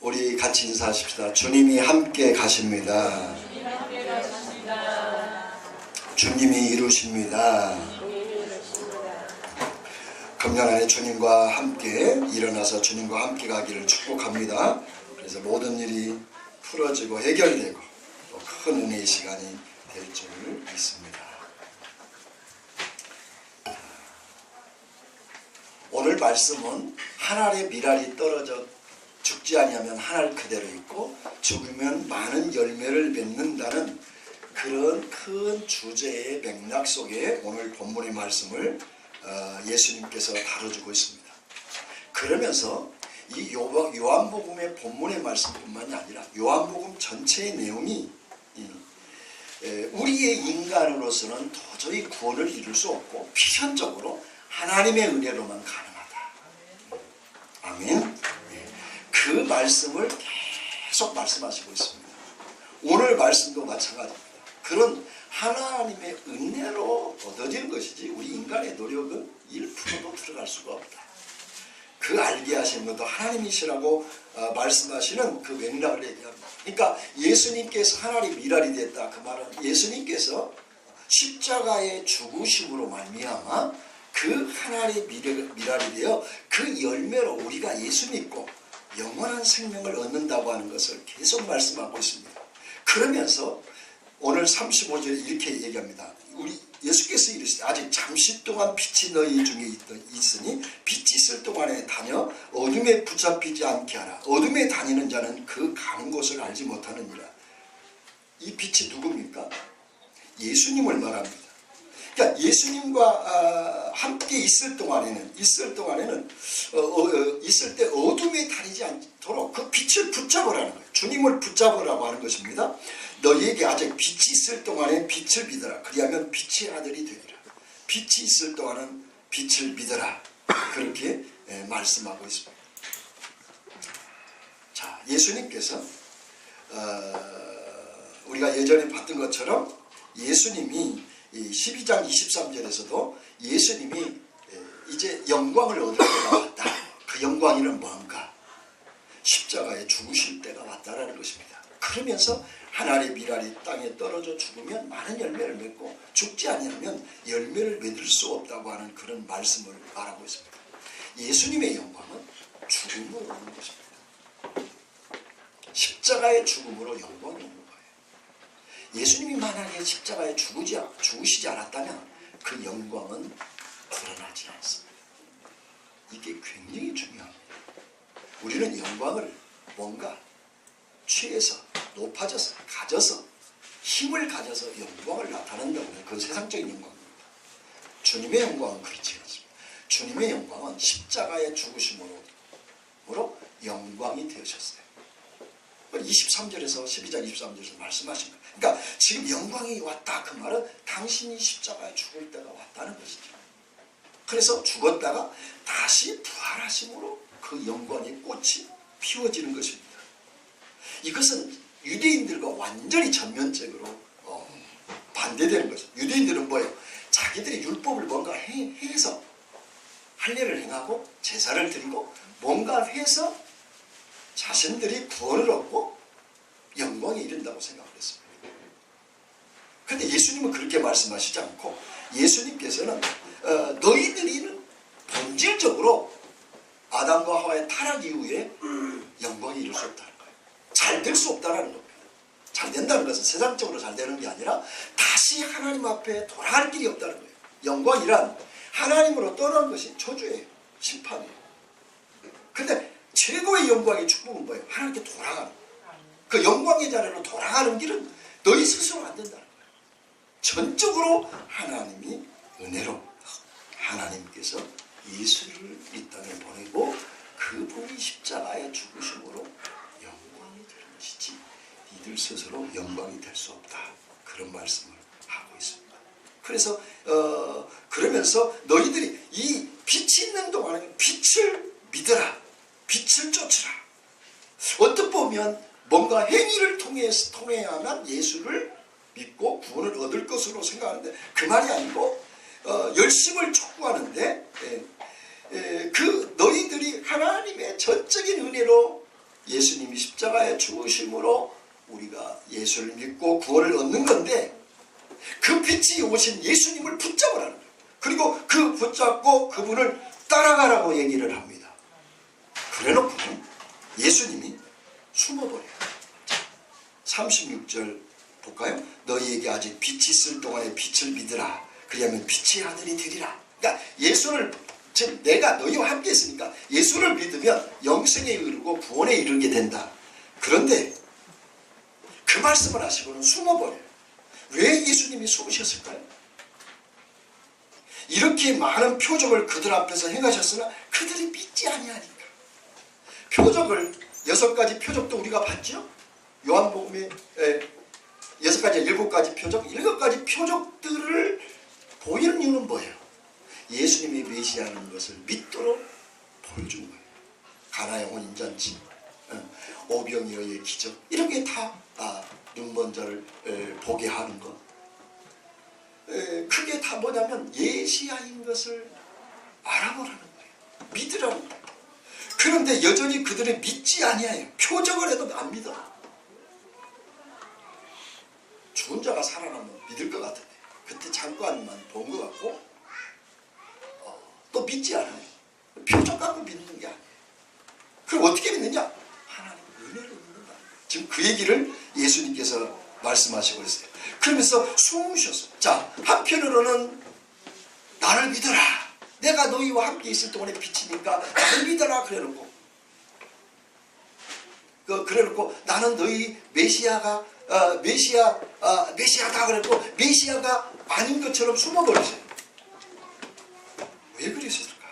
우리 같이 인사하십시다. 주님이 함께 가십니다. 주님이 이루십니다. 금년 안에 주님과 함께 일어나서 주님과 함께 가기를 축복합니다. 그래서 모든 일이 풀어지고 해결되고 또 큰 은혜의 시간이 될 줄 믿습니다. 오늘 말씀은 한 알의 밀알이 떨어져 죽지 아니하면 한 알 그대로 있고 죽으면 많은 열매를 맺는다는 그런 큰 주제의 맥락 속에 오늘 본문의 말씀을 예수님께서 다뤄주고 있습니다. 그러면서 이 요한복음의 본문의 말씀뿐만이 아니라 요한복음 전체의 내용이 우리의 인간으로서는 도저히 구원을 이룰 수 없고 필연적으로 하나님의 은혜로만 가능하다. 아멘. 그 말씀을 계속 말씀하시고 있습니다. 오늘 말씀도 마찬가지입니다. 그런 하나님의 은혜로 얻어진 것이지 우리 인간의 노력은 1%도 들어갈 수가 없다. 그 알게 하시는 것도 하나님이시라고 말씀하시는 그 맥락을 얘기합니다. 그러니까 예수님께서 하나님의 밀알이 됐다. 그 말은 예수님께서 십자가의 죽으심으로 말미암아 그 하나님의 밀알이 되어 그 열매로 우리가 예수 믿고 영원한 생명을 얻는다고 하는 것을 계속 말씀하고 있습니다. 그러면서 오늘 35절에 이렇게 얘기합니다. 우리 예수께서 이르시되 아직 잠시 동안 빛이 너희 중에 있으니 빛이 있을 동안에 다녀 어둠에 붙잡히지 않게 하라. 어둠에 다니는 자는 그 가는 곳을 알지 못하느니라. 이 빛이 누굽니까? 예수님을 말합니다. 그러니까 예수님과 함께 있을 동안에는 있을 때 어둠에 다니지 않도록 그 빛을 붙잡으라는 거예요. 주님을 붙잡으라고 하는 것입니다. 너희에게 아직 빛이 있을 동안에 빛을 믿어라. 그리하면 빛의 아들이 되리라. 빛이 있을 동안은 빛을 믿어라. 그렇게 말씀하고 있습니다. 자, 예수님께서 우리가 예전에 봤던 것처럼 예수님이 12장 23절에서도 예수님이 이제 영광을 얻을 때가 왔다. 그 영광이는 뭔가? 십자가에 죽으실 때가 왔다라는 것입니다. 그러면서 하나의 밀알이 땅에 떨어져 죽으면 많은 열매를 맺고 죽지 아니하면 열매를 맺을 수 없다고 하는 그런 말씀을 말하고 있습니다. 예수님의 영광은 죽음으로 오는 것입니다. 십자가의 죽음으로 영광이 오는 거예요. 예수님이 만약에 십자가에 죽으시지 않았다면 그 영광은 드러나지 않습니다. 이게 굉장히 중요합니다. 우리는 영광을 뭔가 취해서 높아져서 가져서 힘을 가져서 영광을 나타낸다고 해요. 그건 세상적인 영광입니다. 주님의 영광은 그렇지 않습니다. 주님의 영광은 십자가의 죽으심으로 영광이 되셨어요. 23절에서 12장 23절에서 말씀하신 거예요. 그러니까 지금 영광이 왔다 그 말은 당신이 십자가에 죽을 때가 왔다는 것이죠. 그래서 죽었다가 다시 부활하심으로 그 영광의 꽃이 피워지는 것입니다. 이것은 유대인들과 완전히 전면적으로 반대되는 거죠. 유대인들은 뭐예요? 자기들이 율법을 뭔가 해서 할례를 행하고 제사를 드리고 뭔가 해서 자신들이 구원을 얻고 영광에 이른다고 생각을 했습니다. 그런데 예수님은 그렇게 말씀하시지 않고 예수님께서는 너희들이는 본질적으로 아담과 하와의 타락 이후에 영광에 이룰 수 없다는 거예요. 잘 될 수 없다는 겁니다. 잘 된다는 것은 세상적으로 잘 되는 게 아니라 다시 하나님 앞에 돌아갈 길이 없다는 거예요. 영광이란 하나님으로 떠나는 것이 저주예요. 심판이에요. 그런데 최고의 영광의 축복은 뭐예요? 하나님께 돌아가는 거예요. 그 영광의 자리로 돌아가는 길은 너희 스스로 안 된다는 거예요. 전적으로 하나님이 은혜로 하나님께서 예수를 이 땅에 보내고 그분이 십자가에 죽으심으로 영광이 되는 것이지 이들 스스로 영광이 될 수 없다. 그런 말씀을 하고 있습니다. 그래서 그러면서 너희들이 이 빛이 있는 동안에 빛을 믿어라. 빛을 쫓으라. 어떻게 보면 뭔가 행위를 통해야만 예수를 믿고 구원을 얻을 것으로 생각하는데 그 말이 아니고 열심을 촉구하는데 그 너희들이 하나님의 전적인 은혜로 예수님이 십자가에 죽으심으로 우리가 예수를 믿고 구원을 얻는 건데, 그 빛이 오신 예수님을 붙잡으라는 거예요. 그리고 그 붙잡고 그분을 따라가라고 얘기를 합니다. 그래놓고는 예수님이 숨어버려요. 36절 볼까요? 너희에게 아직 빛이 있을 동안에 빛을 믿으라. 그리하면 빛의 하늘이 되리라. 그러니까 예수를, 즉 내가 너희와 함께 있으니까 예수를 믿으면 영생에 이르고 구원에 이르게 된다. 그런데 그 말씀을 하시고는 숨어버려요. 왜 예수님이 숨으셨을까요? 이렇게 많은 표적을 그들 앞에서 행하셨으나 그들이 믿지 아니하니까. 표적을 6가지 표적도 우리가 봤죠. 요한복음에 6가지 7가지 표적, 7가지 표적들을 보이는 이유는 뭐예요? 예수님이 메시아라는 것을 믿도록 보여준 거예요. 가나의 혼인잔치, 오병이어의 기적, 이런 게 다 눈먼 자를 보게 하는 것. 그게 다 뭐냐면 예시아인 것을 알아보라는 거예요. 믿으라는 거예요. 그런데 여전히 그들이 믿지 아니하여. 표적을 해도 안 믿어. 죽은 자가 살아나면 믿을 것 같은데 그때 잠깐만 본 것 같고 또 믿지 않아요. 표적 갖고 믿는 게 아니에요. 그럼 어떻게 믿느냐? 하나님 은혜로 믿는다. 지금 그 얘기를 예수님께서 말씀하시고 있어요. 그러면서 숨으셨어요. 자, 한편으로는 나를 믿어라. 내가 너희와 함께 있을 동안에 빛이니까 나를 믿어라. 그래놓고 나는 너희 메시아가 메시아다 그랬고 메시아가 아닌 것처럼 숨어버리세요. 왜 그러셨을까?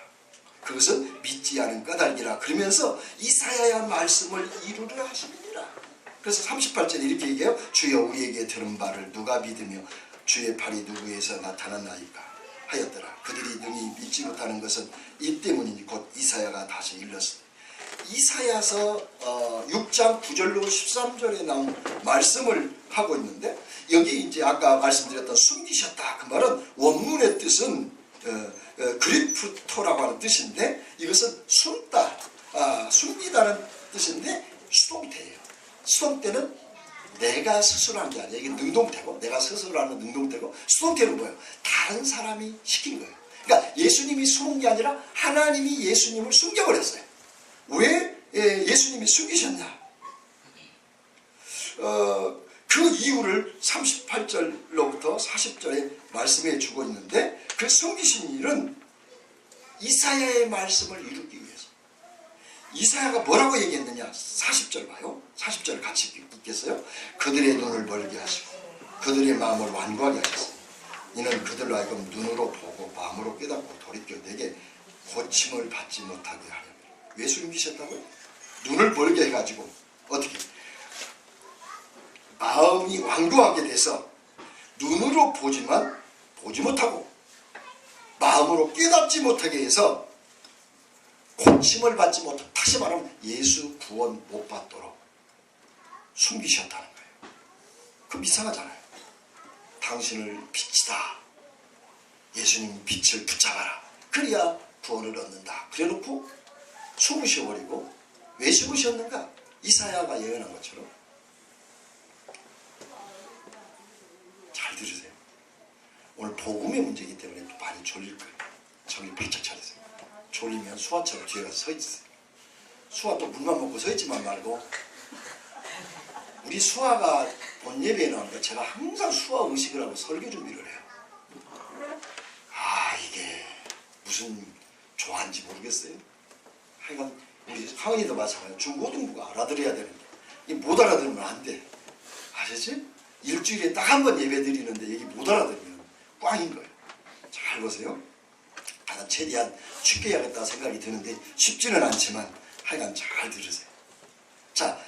그것은 믿지 않은 까닭이라. 그러면서 이사야의 말씀을 이루려 하심이니라. 그래서 38절에 이렇게 얘기해요. 주여 우리에게 들은 바를 누가 믿으며 주의 팔이 누구에서 나타났나이까 하였더라. 그들이 능히 믿지 못하는 것은 이 때문이니 곧 이사야가 다시 일렀으니. 이사야서 6장 9절로 13절에 나온 말씀을 하고 있는데, 여기 이제 아까 말씀드렸던 숨기셨다, 그 말은 원문의 뜻은 그리프토라고 하는 뜻인데, 이것은 숨다, 숨기다는 뜻인데 수동태예요. 수동태는 내가 스스로 하는 게 아니라, 이게 능동태고, 내가 스스로 하는 능동태고, 수동태는 뭐예요? 다른 사람이 시킨 거예요. 그러니까 예수님이 숨은 게 아니라 하나님이 예수님을 숨겨버렸어요. 왜 예수님이 숨기셨냐? 그 이유를 38절로부터 40절에 말씀해 주고 있는데, 그 숨기신 일은 이사야의 말씀을 이루기 위해서. 이사야가 뭐라고 얘기했느냐? 40절 봐요. 40절을 같이 읽겠어요? 그들의 눈을 멀게 하시고 그들의 마음을 완고하게 하셨어요. 이는 그들로 하여금 눈으로 보고 마음으로 깨닫고 돌이켜 내게 고침을 받지 못하게 하려. 왜 숨기셨다고요? 눈을 멀게 해가지고 어떻게? 마음이 완고하게 돼서 눈으로 보지만 보지 못하고 마음으로 깨닫지 못하게 해서 고침을 받지 못하고, 다시 말하면 예수 구원 못 받도록 숨기셨다는 거예요. 그럼 이상하잖아요. 당신을 빛이다. 예수님 빛을 붙잡아라. 그래야 구원을 얻는다. 그래놓고 숨으셔버리고. 왜 숨으셨는가? 이사야가 예언한 것처럼. 잘 들으세요. 오늘 복음의 문제이기 때문에 또 많이 졸릴 거예요. 정신 바짝 차리세요. 졸리면 수아처럼 뒤에 가서 서 있으세요. 수아 또 물만 먹고 서 있지만 말고. 우리 수아가 본 예배에 나오니까 제가 항상 수아 의식을 하고 설교 준비를 해요. 이게 무슨 조화인지 모르겠어요. 하여간 우리 하은이도 마찬가지로 중고등부가 알아들어야 되는데 이게 못 알아들으면 안 돼. 아시지? 일주일에 딱 한 번 예배 드리는데 여기 못 알아들으면 꽝인 거예요. 잘 보세요. 난 최대한 쉽게 해야겠다 생각이 드는데 쉽지는 않지만 하여간 잘 들으세요. 자,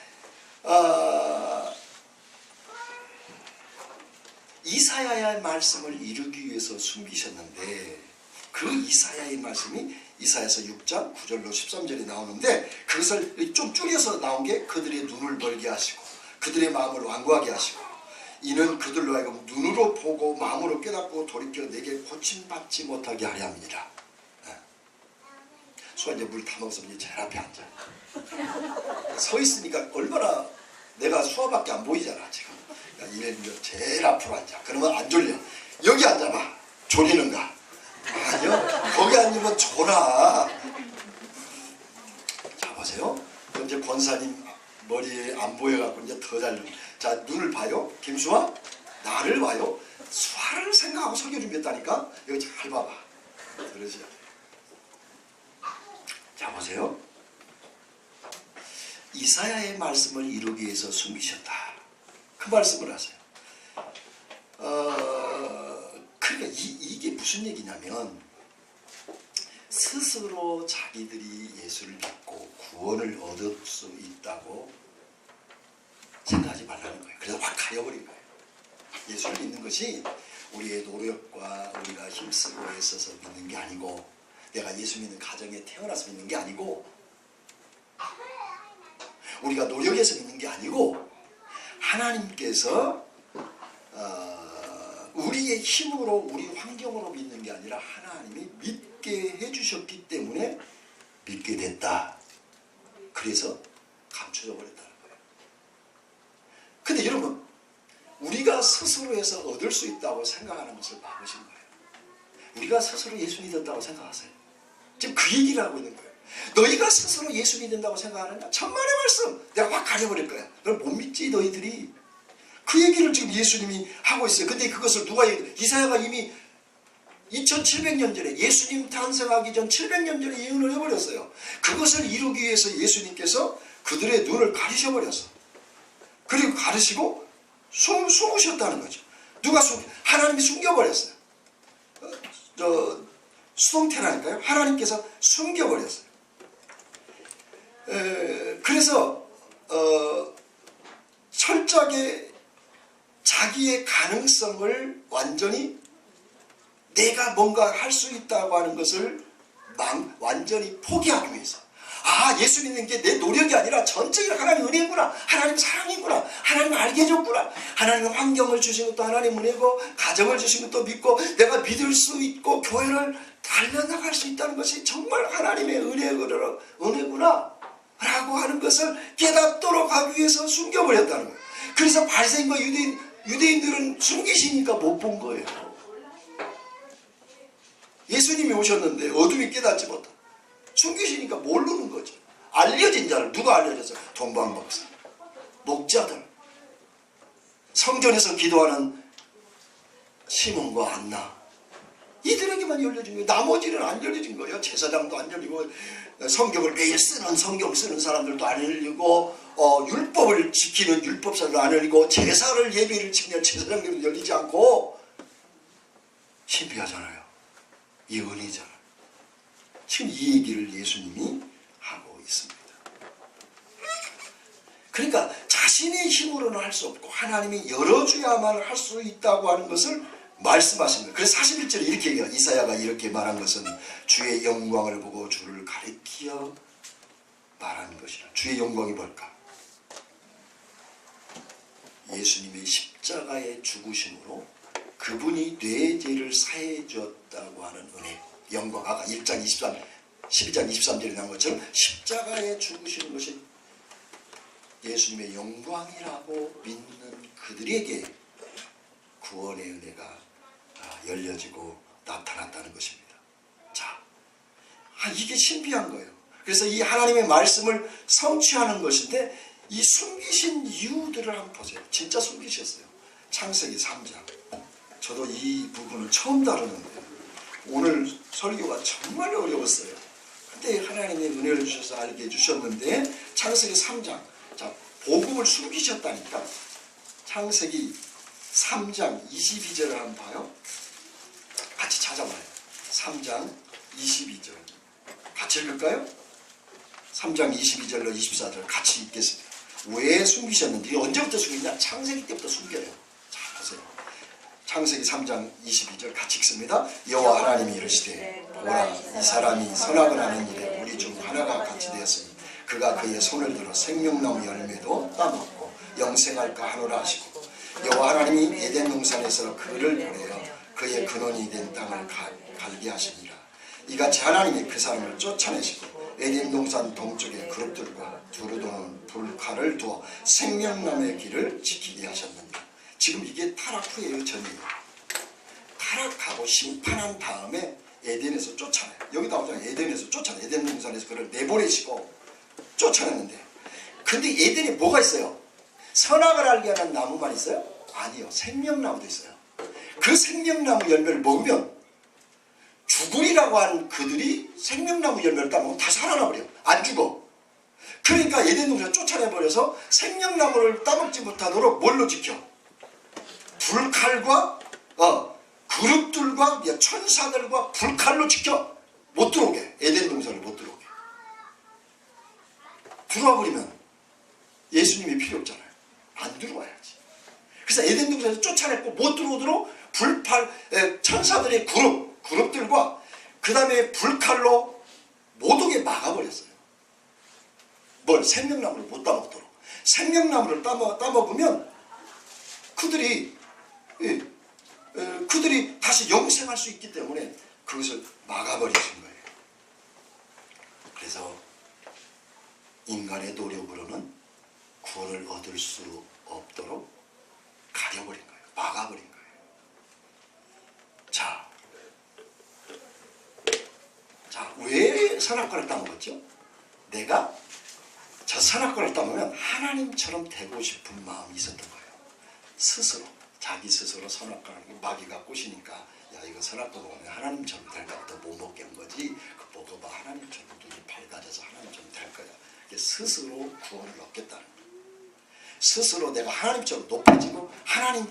이사야의 말씀을 이루기 위해서 숨기셨는데, 그 이사야의 말씀이 이사야서 6장 9절로 13절에 나오는데, 그것을 좀 줄여서 나온 게 그들의 눈을 멀게 하시고 그들의 마음을 완고하게 하시고 이는 그들로 하여금 눈으로 보고 마음으로 깨닫고 돌이켜 내게 고침받지 못하게 하려 함이니라. 수아 이제 물 다 먹었으면 이제 제일 앞에 앉아. 서 있으니까 얼마나 내가 수화밖에 안 보이잖아 지금. 그러니까 제일 앞으로 앉아. 그러면 안 졸려. 여기 앉아봐. 졸리는가? 아니요. 거기 앉으면 졸아. 자 보세요. 이제 권사님 머리에 안 보여갖고 이제 더 잘. 자 눈을 봐요. 김수아 나를 봐요. 수아를 생각하고 설교 준비했다니까. 여기 잘 봐봐. 들으셔야 돼요. 자 보세요. 이사야의 말씀을 이루기 위해서 숨기셨다. 그 말씀을 하세요. 그러니까 이게 무슨 얘기냐면 스스로 자기들이 예수를 믿고 구원을 얻을 수 있다고 생각하지 말라는 거예요. 그래서 확 가려버린 거예요. 예수를 믿는 것이 우리의 노력과 우리가 힘쓰고 애써서 믿는 게 아니고 내가 예수 믿는 가정에 태어나서 믿는 게 아니고 우리가 노력해서 믿는 게 아니고 하나님께서 우리의 힘으로 우리 환경으로 믿는 게 아니라 하나님이 믿게 해주셨기 때문에 믿게 됐다. 그래서 감춰져 버렸다는 거예요. 근데 여러분 우리가 스스로 해서 얻을 수 있다고 생각하는 것을 막으신 거예요. 우리가 스스로 예수 믿었다고 생각하세요. 지금 그 얘기를 하고 있는 거예요. 너희가 스스로 예수 믿는다고 생각하느냐? 천만의 말씀 내가 확 가려버릴 거야. 널 못 믿지 너희들이. 그 얘기를 지금 예수님이 하고 있어요. 근데 그것을 누가 이사야가 이미 2700년 전에 예수님 탄생하기 전 700년 전에 예언을 해버렸어요. 그것을 이루기 위해서 예수님께서 그들의 눈을 가리셔버렸어. 그리고 가르시고 숨으셨다는 거죠. 누가 하나님이 숨겨버렸어요. 수동태라니까요. 하나님께서 숨겨버렸어요. 그래서 철저하게 자기의 가능성을 완전히 내가 뭔가 할 수 있다고 하는 것을 완전히 포기하기 위해서 예수 믿는 게 내 노력이 아니라 전적인 하나님 은혜구나. 하나님 사랑이구나. 하나님 알게 해줬구나. 하나님 환경을 주신 것도 하나님 은혜고 가정을 주신 것도 믿고 내가 믿을 수 있고 교회를 달려나갈 수 있다는 것이 정말 하나님의 은혜구나 라고 하는 것을 깨닫도록 하기 위해서 숨겨버렸다는 거예요. 그래서 바리새인과 유대인들은 숨기시니까 못 본 거예요. 예수님이 오셨는데 어둠이 깨닫지 못하고 숨기시니까 모르는 거죠. 알려진 자를 누가 알려줘서 동방박사, 목자들, 성전에서 기도하는 시몬과 안나 이들에게만 열려진 거예요. 나머지는 안 열려진 거예요. 제사장도 안 열리고 성경을 매일 성경 쓰는 사람들도 안 열리고 율법을 지키는 율법사도 안 열리고 제사를 예배를 지키는 제사장들도 열리지 않고 신비하잖아요. 이 은혜잖아요. 지금 이 얘기를 예수님이 하고 있습니다. 그러니까 자신의 힘으로는 할 수 없고 하나님이 열어줘야만 할 수 있다고 하는 것을 말씀하신 거예요. 그래서 41절에 이렇게 얘기해요. 이사야가 이렇게 말한 것은 주의 영광을 보고 주를 가리키어 말하는 것이라. 주의 영광이 뭘까? 예수님의 십자가의 죽으심으로 그분이 내 죄를 사해 주었다고 하는 은혜, 영광. 아까 1장 12장 23절에 나온 것처럼 십자가에 죽으시는 것이 예수님의 영광이라고 믿는 그들에게 구원의 은혜가 열려지고 나타났다는 것입니다. 자, 이게 신비한 거예요. 그래서 이 하나님의 말씀을 성취하는 것인데 이 숨기신 이유들을 한번 보세요. 진짜 숨기셨어요. 창세기 3장. 저도 이 부분을 처음 다루는데 오늘 설교가 정말 어려웠어요. 근데 하나님의 은혜를 주셔서 알게 해주셨는데 창세기 3장. 자, 복음을 숨기셨다니까. 창세기 3장 22절을 한번 봐요. 같이 찾아봐요. 3장 22절. 같이 읽을까요? 3장 22절로 24절 같이 읽겠습니다. 왜 숨기셨는지, 언제부터 숨기냐? 창세기 때부터 숨겨요. 자, 보세요. 창세기 3장 22절 같이 읽습니다. 여호와 하나님이 이르시되 보라, 이 사람이 선악을 하는 일에 우리 중 하나가 같이 되었으니 그가 그의 손을 들어 생명나무 열매도 따먹고 영생할까 하노라 하시고, 여호와 하나님이 에덴 동산에서 그를 보내어 그의 근원이 된 땅을 갈게 하시니라. 이같이 하나님이 그 사람을 쫓아내시고 에덴 동산 동쪽의 그룹들과 두루도는 불칼을 두어 생명나무의 길을 지키게 하셨느니라. 지금 이게 타락 후의 전이에요. 타락하고 심판한 다음에 에덴에서 쫓아내요. 여기 나오잖아요. 에덴에서 쫓아내요. 에덴 동산에서 그를 내보내시고 쫓아냈는데, 근데 에덴에 뭐가 있어요? 선악을 알게 하는 나무만 있어요? 아니요. 생명나무도 있어요. 그 생명나무 열매를 먹으면 죽으리라고 한 그들이 생명나무 열매를 따먹으면 다 살아나버려. 안 죽어. 그러니까 에덴 동산을 쫓아내버려서 생명나무를 따먹지 못하도록 뭘로 지켜? 불칼과 그룹들과 천사들과 불칼로 지켜. 못 들어오게. 에덴 동산을 못 들어오게. 들어와 버리면 예수님이 필요 없잖아요. 안 들어와야지. 그래서 에덴 동산에서 쫓아냈고 못 들어오도록 천사들의 그룹들과 그 다음에 불칼로 못 오게 막아버렸어요. 뭘? 생명나무를 못 따먹도록. 생명나무를 따먹으면 그들이 다시 영생할 수 있기 때문에 그것을 막아버리신 거예요. 그래서 인간의 노력으로는 구원을 얻을 수 없도록 가려버린 거예요. 막아버린 거예요. 자, 왜 선악과를 따먹었죠? 내가 저 선악과를 따먹으면 하나님처럼 되고 싶은 마음이 있었던 거예요. 스스로, 자기 스스로 선악과를 마귀가 꼬시니까, 야, 이거 선악과 먹으면 하나님처럼 될까 보다 못 먹게 한 거지. 그 먹어봐. 하나님처럼 눈이 밝아져서 하나님처럼 될 거야. 스스로 구원을 얻겠다는 거예요. 스스로 내가 하나님처럼 높아지고 하나님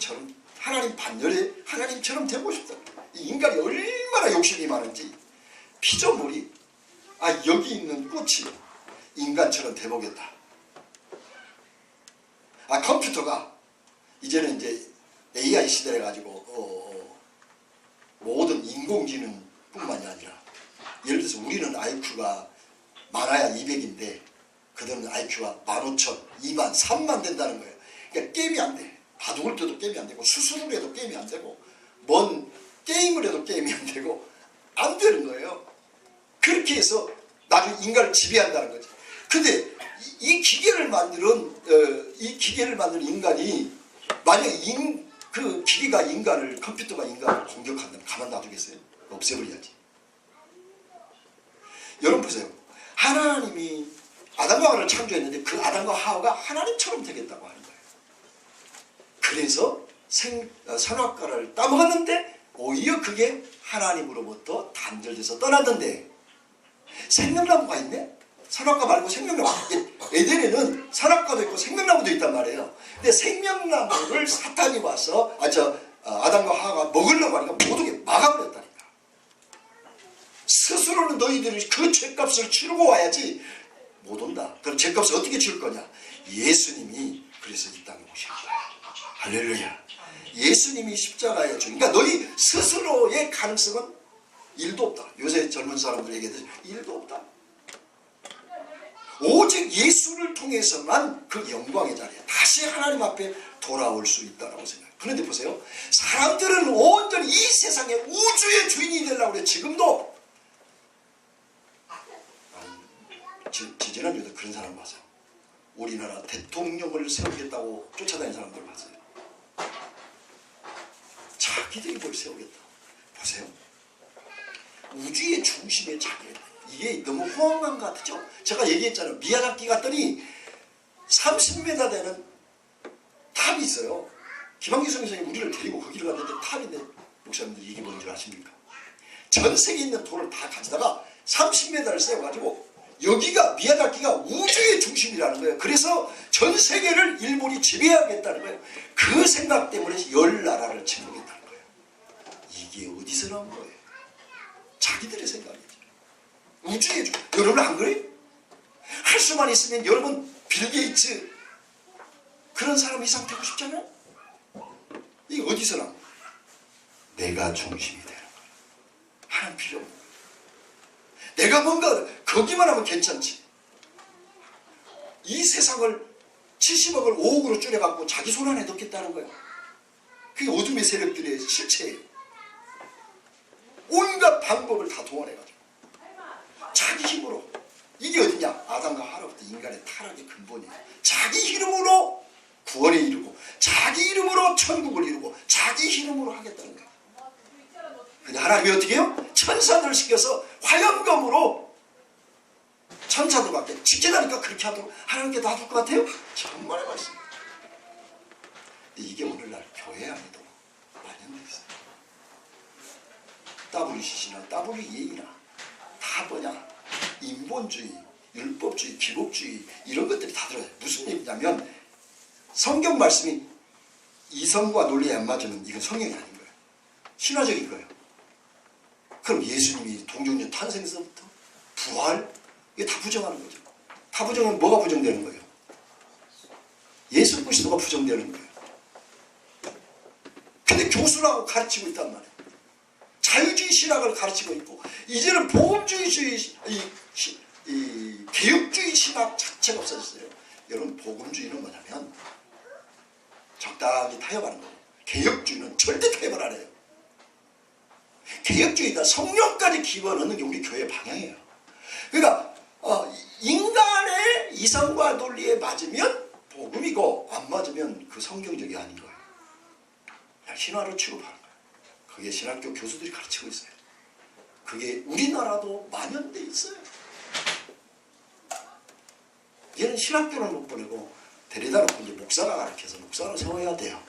반열에 하나님처럼 되고 싶다. 이 인간이 얼마나 욕심이 많은지. 피조물이 여기 있는 꽃이 인간처럼 돼보겠다. 컴퓨터가 이제는 이제 AI 시대래 가지고 모든 인공지능뿐만이 아니라, 예를 들어서 우리는 IQ가 많아야 200인데 그들은 IQ가 15,000, 2만, 3만 된다는 거예요. 그러니까 게임이 안 돼. 바둑을 둬도 게임이 안 되고, 수술을 해도 게임이 안 되고, 뭔 게임을 해도 게임이 안 되고, 안 되는 거예요. 그렇게 해서 나중에 인간을 지배한다는 거지. 근데 이 기계를 만드는 인간이 만약에 그 기계가 컴퓨터가 인간을 공격한다면 가만 놔두겠어요? 없애버려야지. 여러분 보세요. 하나님이 아담과 하와를 창조했는데 그 아담과 하와가 하나님처럼 되겠다고 하는 거예요. 그래서 선악과를 따먹었는데 오히려 그게 하나님으로부터 단절돼서 떠났는데, 생명나무가 있네? 선악과 말고 생명나무. 에덴에는 선악과도 있고 생명나무도 있단 말이에요. 근데 생명나무를 사탄이 와서 아담과 하와가 먹으려고 하니까 못 오게 막아버렸다니까. 스스로는 너희들이 그 죄값을 치르고 와야지 못 온다. 그럼 죄값을 어떻게 줄 거냐? 예수님이 그래서 이 땅에 오신 거야. 할렐루야. 예수님이 십자가에 죽은. 그러니까 너희 스스로의 가능성은 1도 없다. 요새 젊은 사람들 얘기하듯이 1도 없다. 오직 예수를 통해서만 그 영광의 자리에 다시 하나님 앞에 돌아올 수 있다고 생각해요. 그런데 보세요. 사람들은 온전히 이 세상의 우주의 주인이 되려고 그래. 지금도. 지지난주에도 그런 사람 봤어요. 우리나라 대통령을 세우겠다고 쫓아다니는 사람들 봤어요. 자기들이 뭘 세우겠다. 보세요. 우주의 중심에 자기가, 이게 너무 호황감 같죠? 제가 얘기했잖아요. 미야자키 갔더니 30m 되는 탑이 있어요. 김한규 선생님이 우리를 데리고 거기를 갔는데 탑인데, 목사님들 이게 뭔지 아십니까? 전 세계에 있는 돌을 다 가져다가 30m를 세워가지고 여기가 미야자키가 우주의 중심이라는 거예요. 그래서 전 세계를 일본이 지배하겠다는 거예요. 그 생각 때문에 10나라를 침공했다는 거예요. 이게 어디서 나온 거예요? 자기들의 생각이죠. 우주의 중심. 여러분 안 그래요? 할 수만 있으면 여러분 빌 게이츠 그런 사람 이상 되고 싶잖아요? 이게 어디서 나온 거예요? 내가 중심이 되는 거예요. 하나님 필요 없는 거예요. 내가 뭔가 거기만 하면 괜찮지. 이 세상을 70억을 5억으로 줄여갖고 자기 손 안에 넣겠다는 거예요. 그게 어둠의 세력들의 실체예요. 온갖 방법을 다 동원해가지고 자기 힘으로 이게 어디냐? 아담과 하와로부터 인간의 타락의 근본이에요. 자기 이름으로 구원에 이르고 자기 이름으로 천국을 이루고 자기 이름으로 하겠다는 거예요. 근데 하나님이 어떻게 해요? 천사들을 시켜서 화염검으로 천사들밖에 지켜다니까 그렇게 하도록 하나님께 놔둘 것 같아요? 정말 말씀입니다. 이게 오늘날 교회 안에도 만연되어 있어요. WCC나 WEA나 다 뭐냐? 인본주의, 율법주의, 기복주의 이런 것들이 다 들어요. 무슨 얘기냐면 성경 말씀이 이성과 논리에 안 맞으면 이건 성경이 아닌 거예요. 신화적인 거예요. 그럼 예수님이 동정녀 탄생서부터 부활 이게 다 부정하는 거죠. 다 부정하면 뭐가 부정되는 거예요? 예수 그리스도가 부정되는 거예요. 근데 교수라고 가르치고 있단 말이에요. 자유주의 신학을 가르치고 있고 이제는 복음주의 이 개혁주의 신학 자체가 없어졌어요. 여러분 복음주의는 뭐냐면 적당히 타협하는 거예요. 개혁주의는 절대 타협을 안 해요. 개혁주의다 성령까지 기원하는 게 우리 교회 방향이에요. 그러니까 인간의 이성과 논리에 맞으면 복음이고 안 맞으면 그 성경적이 아닌 거예요. 그냥 신화로 취급하는 거예요. 그게 신학교 교수들이 가르치고 있어요. 그게 우리나라도 만연돼 있어요. 얘는 신학교를 못 보내고 데려다 놓고 이제 목사가 가르쳐서 목사를 세워야 돼요.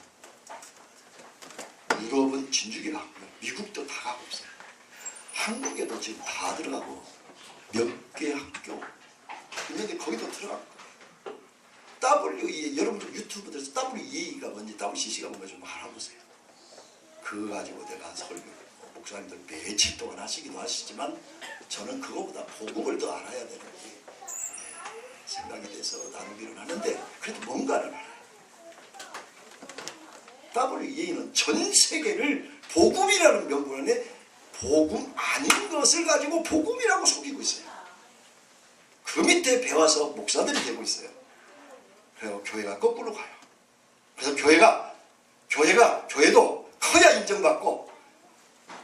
유럽은 진주기가 가고요. 미국도 다 가고 있어요. 한국에도 지금 다 들어가고 몇 개 학교 있는데 거기도 들어가고 WEA 여러분들 유튜브에서 WEA가 뭔지 WCC가 뭔지 좀 알아보세요. 그거 가지고 내가 설교 목사님들 며칠 동안 하시기도 하시지만 저는 그거보다 복음을 더 알아야 되는 게 생각이 돼서 나누기를 하는데 그래도 뭔가를 알아요. WEA는 전 세계를 복음이라는 명분에 복음 아닌 것을 가지고 복음이라고 속이고 있어요. 그 밑에 배워서 목사들이 되고 있어요. 그래서 교회가 거꾸로 가요. 그래서 교회도 커야 인정받고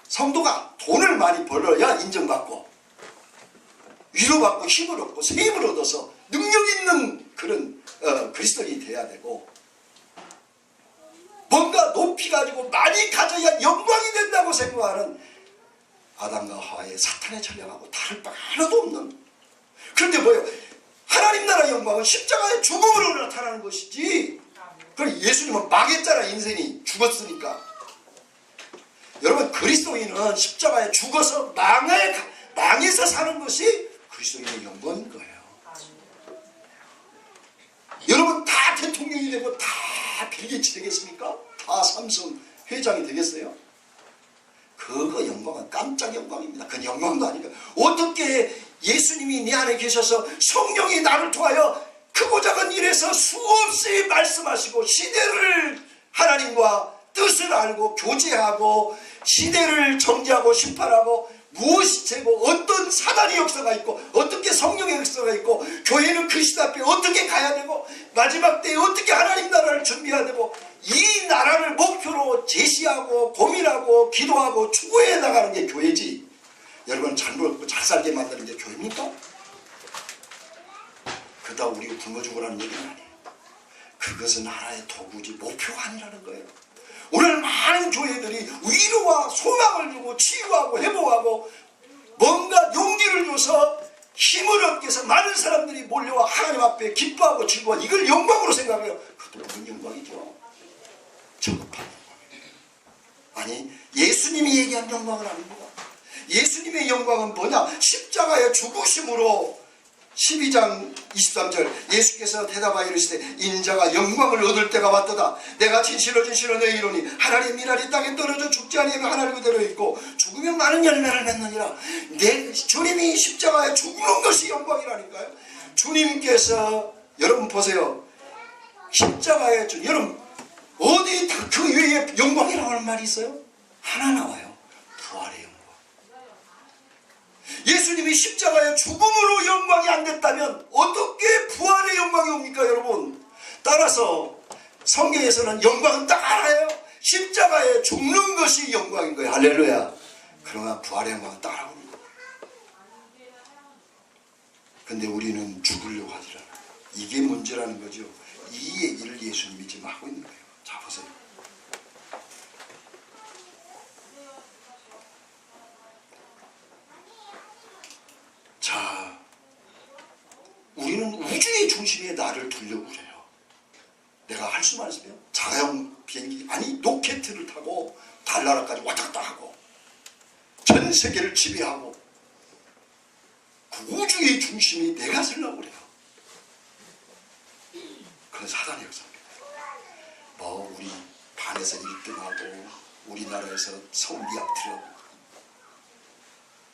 성도가 돈을 많이 벌어야 인정받고 위로받고 힘을 얻고 세임을 얻어서 능력 있는 그런 그리스도인이 돼야 되고 뭔가 높이 가지고 많이 가져야 영광이 된다고 생각하는 아담과 하와의 사탄의 전략하고 다를 바 하나도 없는 그런데 뭐예요? 하나님 나라의 영광은 십자가의 죽음으로 나타나는 것이지 그럼 예수님은 망했잖아. 인생이 죽었으니까. 여러분 그리스도인은 십자가에 죽어서 망해서 사는 것이 그리스도인의 영광인 거예요. 여러분 다 대통령이 되고 다 빌게이츠 되겠습니까? 다 삼성 회장이 되겠어요? 그거 영광은 깜짝 영광입니다. 그건 영광도 아니고 어떻게 예수님이 내 안에 계셔서 성령이 나를 통하여 크고 작은 일에서 수없이 말씀하시고 시대를 하나님과 뜻을 알고 교제하고 시대를 정죄하고 심판하고 무엇이 죄고 어떤 사단의 역사가 있고 어떻게 성령의 역사가 있고 교회는 그 시대 앞에 어떻게 가야 되고 마지막 때에 어떻게 하나님 나라를 준비해야 되고 이 나라를 목표로 제시하고 고민하고 기도하고 추구해 나가는 게 교회지. 여러분 잘 먹고 잘 살게 만드는 게 교회입니까? 그러다 우리가 굶어 죽으라는 얘기는 아니에요. 그것은 하나의 도구지 목표가 아니라는 거예요. 오늘 많은 교회들이 위로와 소망을 주고 치유하고 회복하고 뭔가 용기를 줘서 힘을 얻기 위해서 많은 사람들이 몰려와 하나님 앞에 기뻐하고 즐거워 이걸 영광으로 생각해요. 그것도 무슨 영광이죠? 저급한 영광이에요. 아니 예수님이 얘기한 영광은 아닙니다. 예수님의 영광은 뭐냐? 십자가의 죽으심으로 12장 23절 예수께서 대답하여 이르시되 인자가 영광을 얻을 때가 왔도다. 내가 진실로 너희 이르노니 하나님의 미랄이 땅에 떨어져 죽지 아니하면 하늘 그대로 있고 죽으면 많은 열매를 맺느니라. 주님이 십자가에 죽는 것이 영광이라니까요. 주님께서 여러분 보세요. 십자가에 여러분 어디 그 외에 영광이라고 하는 말이 있어요? 하나 나와요. 부활의 영광. 예수님이 십자가의 죽음으로 영광이 안 됐다면 어떻게 부활의 영광이 옵니까 여러분? 따라서 성경에서는 영광은 딱 알아요. 십자가에 죽는 것이 영광인 거예요. 할렐루야. 그러나 부활의 영광은 따라옵니다. 근데 우리는 죽으려고 하질 않아요. 이게 문제라는 거죠. 이 얘기를 예수님이 지금 하고 있는 거예요. 자, 보세요. 자, 우리는 우주의 중심에 나를 두려고 그래요. 내가 할 수만 있으면 자가용 비행기, 아니 로켓을 타고 달나라까지 왔다 갔다 하고 전 세계를 지배하고 그 우주의 중심이 내가 쓰려고 그래요. 그건 사단의 역사입니다. 뭐 우리 반에서 1등하고 우리나라에서 서울대학 들어가고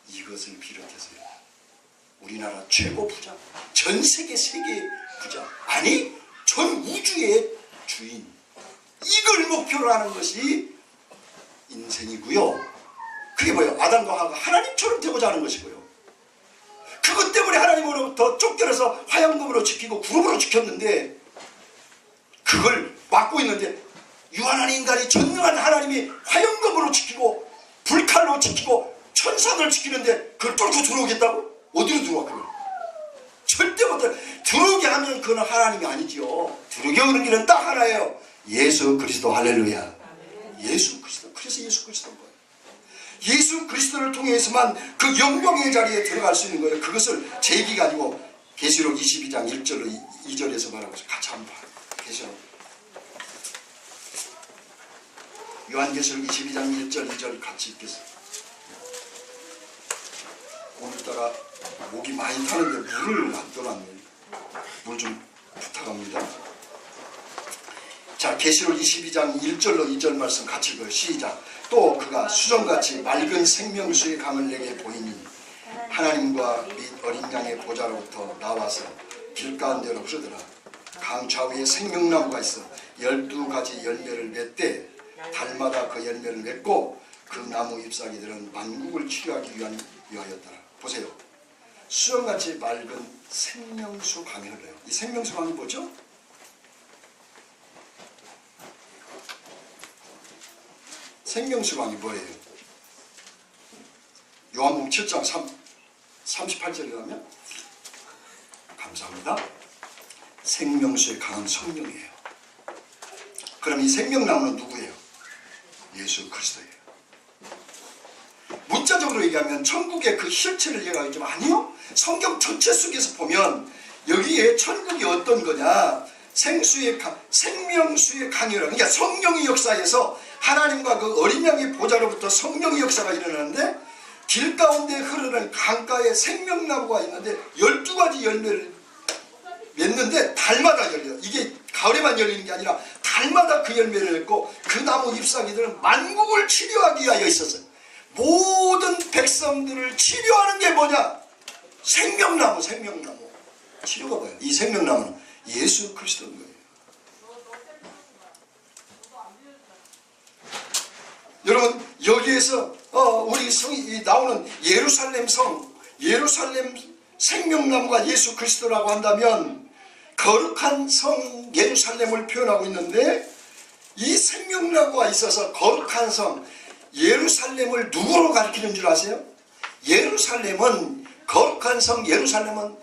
이것을 비롯해서요. 우리나라 최고 부자, 전 세계 부자, 아니 전 우주의 주인, 이걸 목표로 하는 것이 인생이고요. 그게 뭐예요? 아담과 하와가 하나님처럼 되고자 하는 것이고요. 그것 때문에 하나님으로부터 쫓겨나서 화양금으로 지키고 구름으로 지켰는데, 그걸 막고 있는데 유한한 인간이 전능한 하나님이 화양금으로 지키고 불칼로 지키고 천사들 지키는데 그걸 뚫고 들어오겠다고? 어디로 들어와 그걸? 절대 못해. 들어오게 하면 그건 하나님이 아니지요. 들어오게 오는 길은 딱 하나예요. 예수 그리스도. 할렐루야. 예수 그리스도. 그래서 예수 그리스도인 거예요. 예수 그리스도를 통해서만 그 영광의 자리에 들어갈 수 있는 거예요. 그것을 제 얘기가 아니고 계시록 22장 1절로 2절에서 말하고 있어요. 같이 한번 봐요. 계시록 요한계시록 22장 1절 2절 같이 읽겠습니다. 오늘따라 목이 많이 타는데 물을 안 떠놨네요. 물 좀 부탁합니다. 자, 계시록 22장 1절로 2절 말씀 같이 읽어요. 시작. 또 그가 수정같이 맑은 생명수의 강을 내게 보이니 하나님과 및 어린 양의 보좌로부터 나와서 길가운데로 흐르더라. 강 좌우에 생명나무가 있어 12가지 열매를 맺되 달마다 그 열매를 맺고 그 나무 잎사귀들은 만국을 치료하기 위하였더라. 보세요. 수정같이 맑은 생명수 강이 흘러요. 이 생명수 강이 뭐죠? 생명수 강이 뭐예요? 요한복음 7장 38절에 가면 감사합니다. 생명수의 강은 성령이에요. 그럼 이 생명나무는 누구예요? 예수 그리스도예요. 문자적으로 얘기하면 천국의 그 실체를 얘기하지만 아니요. 성경 전체 속에서 보면 여기에 천국이 어떤 거냐, 생명수의 강이라, 그러니까 성령의 역사에서 하나님과 그 어린 양의 보좌로부터 성령의 역사가 일어나는데 길 가운데 흐르는 강가에 생명나무가 있는데 12가지 열매를 맺는데 달마다 열려요. 이게 가을에만 열리는 게 아니라 달마다 그 열매를 맺고 그 나무 잎사귀들은 만국을 치료하기 위하여 있었어요. 모든 백성들을 치료하는 게 뭐냐? 생명나무. 치료가 뭐예요? 이 생명나무는 예수 그리스도인 거예요. 여러분, 여기에서 우리 성이 나오는 예루살렘 생명나무가 예수 그리스도라고 한다면 거룩한 성 예루살렘을 표현하고 있는데, 이 생명나무가 있어서 거룩한 성 예루살렘을 누구로 가리키는 줄 아세요? 거룩한 성 예루살렘은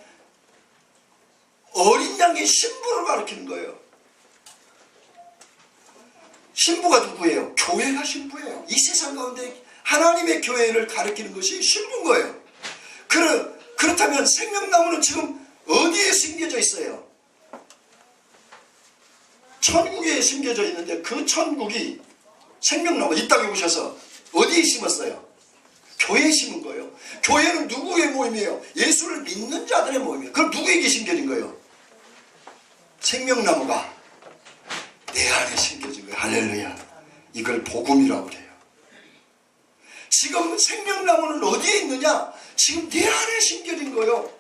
어린 양의 신부를 가리키는 거예요. 신부가 누구예요? 교회가 신부예요. 이 세상 가운데 하나님의 교회를 가리키는 것이 신부인 거예요. 그렇다면 생명나무는 지금 어디에 심겨져 있어요? 천국에 심겨져 있는데 그 천국이 생명나무 이 땅에 오셔서 어디에 심었어요? 교회에 심은 거예요. 교회는 누구의 모임이에요? 예수를 믿는 자들의 모임이에요. 그럼 누구에게 심겨진 거예요? 생명나무가 내 안에 심겨진 거예요. 할렐루야. 이걸 복음이라고 그래요. 지금 생명나무는 어디에 있느냐? 지금 내 안에 심겨진 거예요.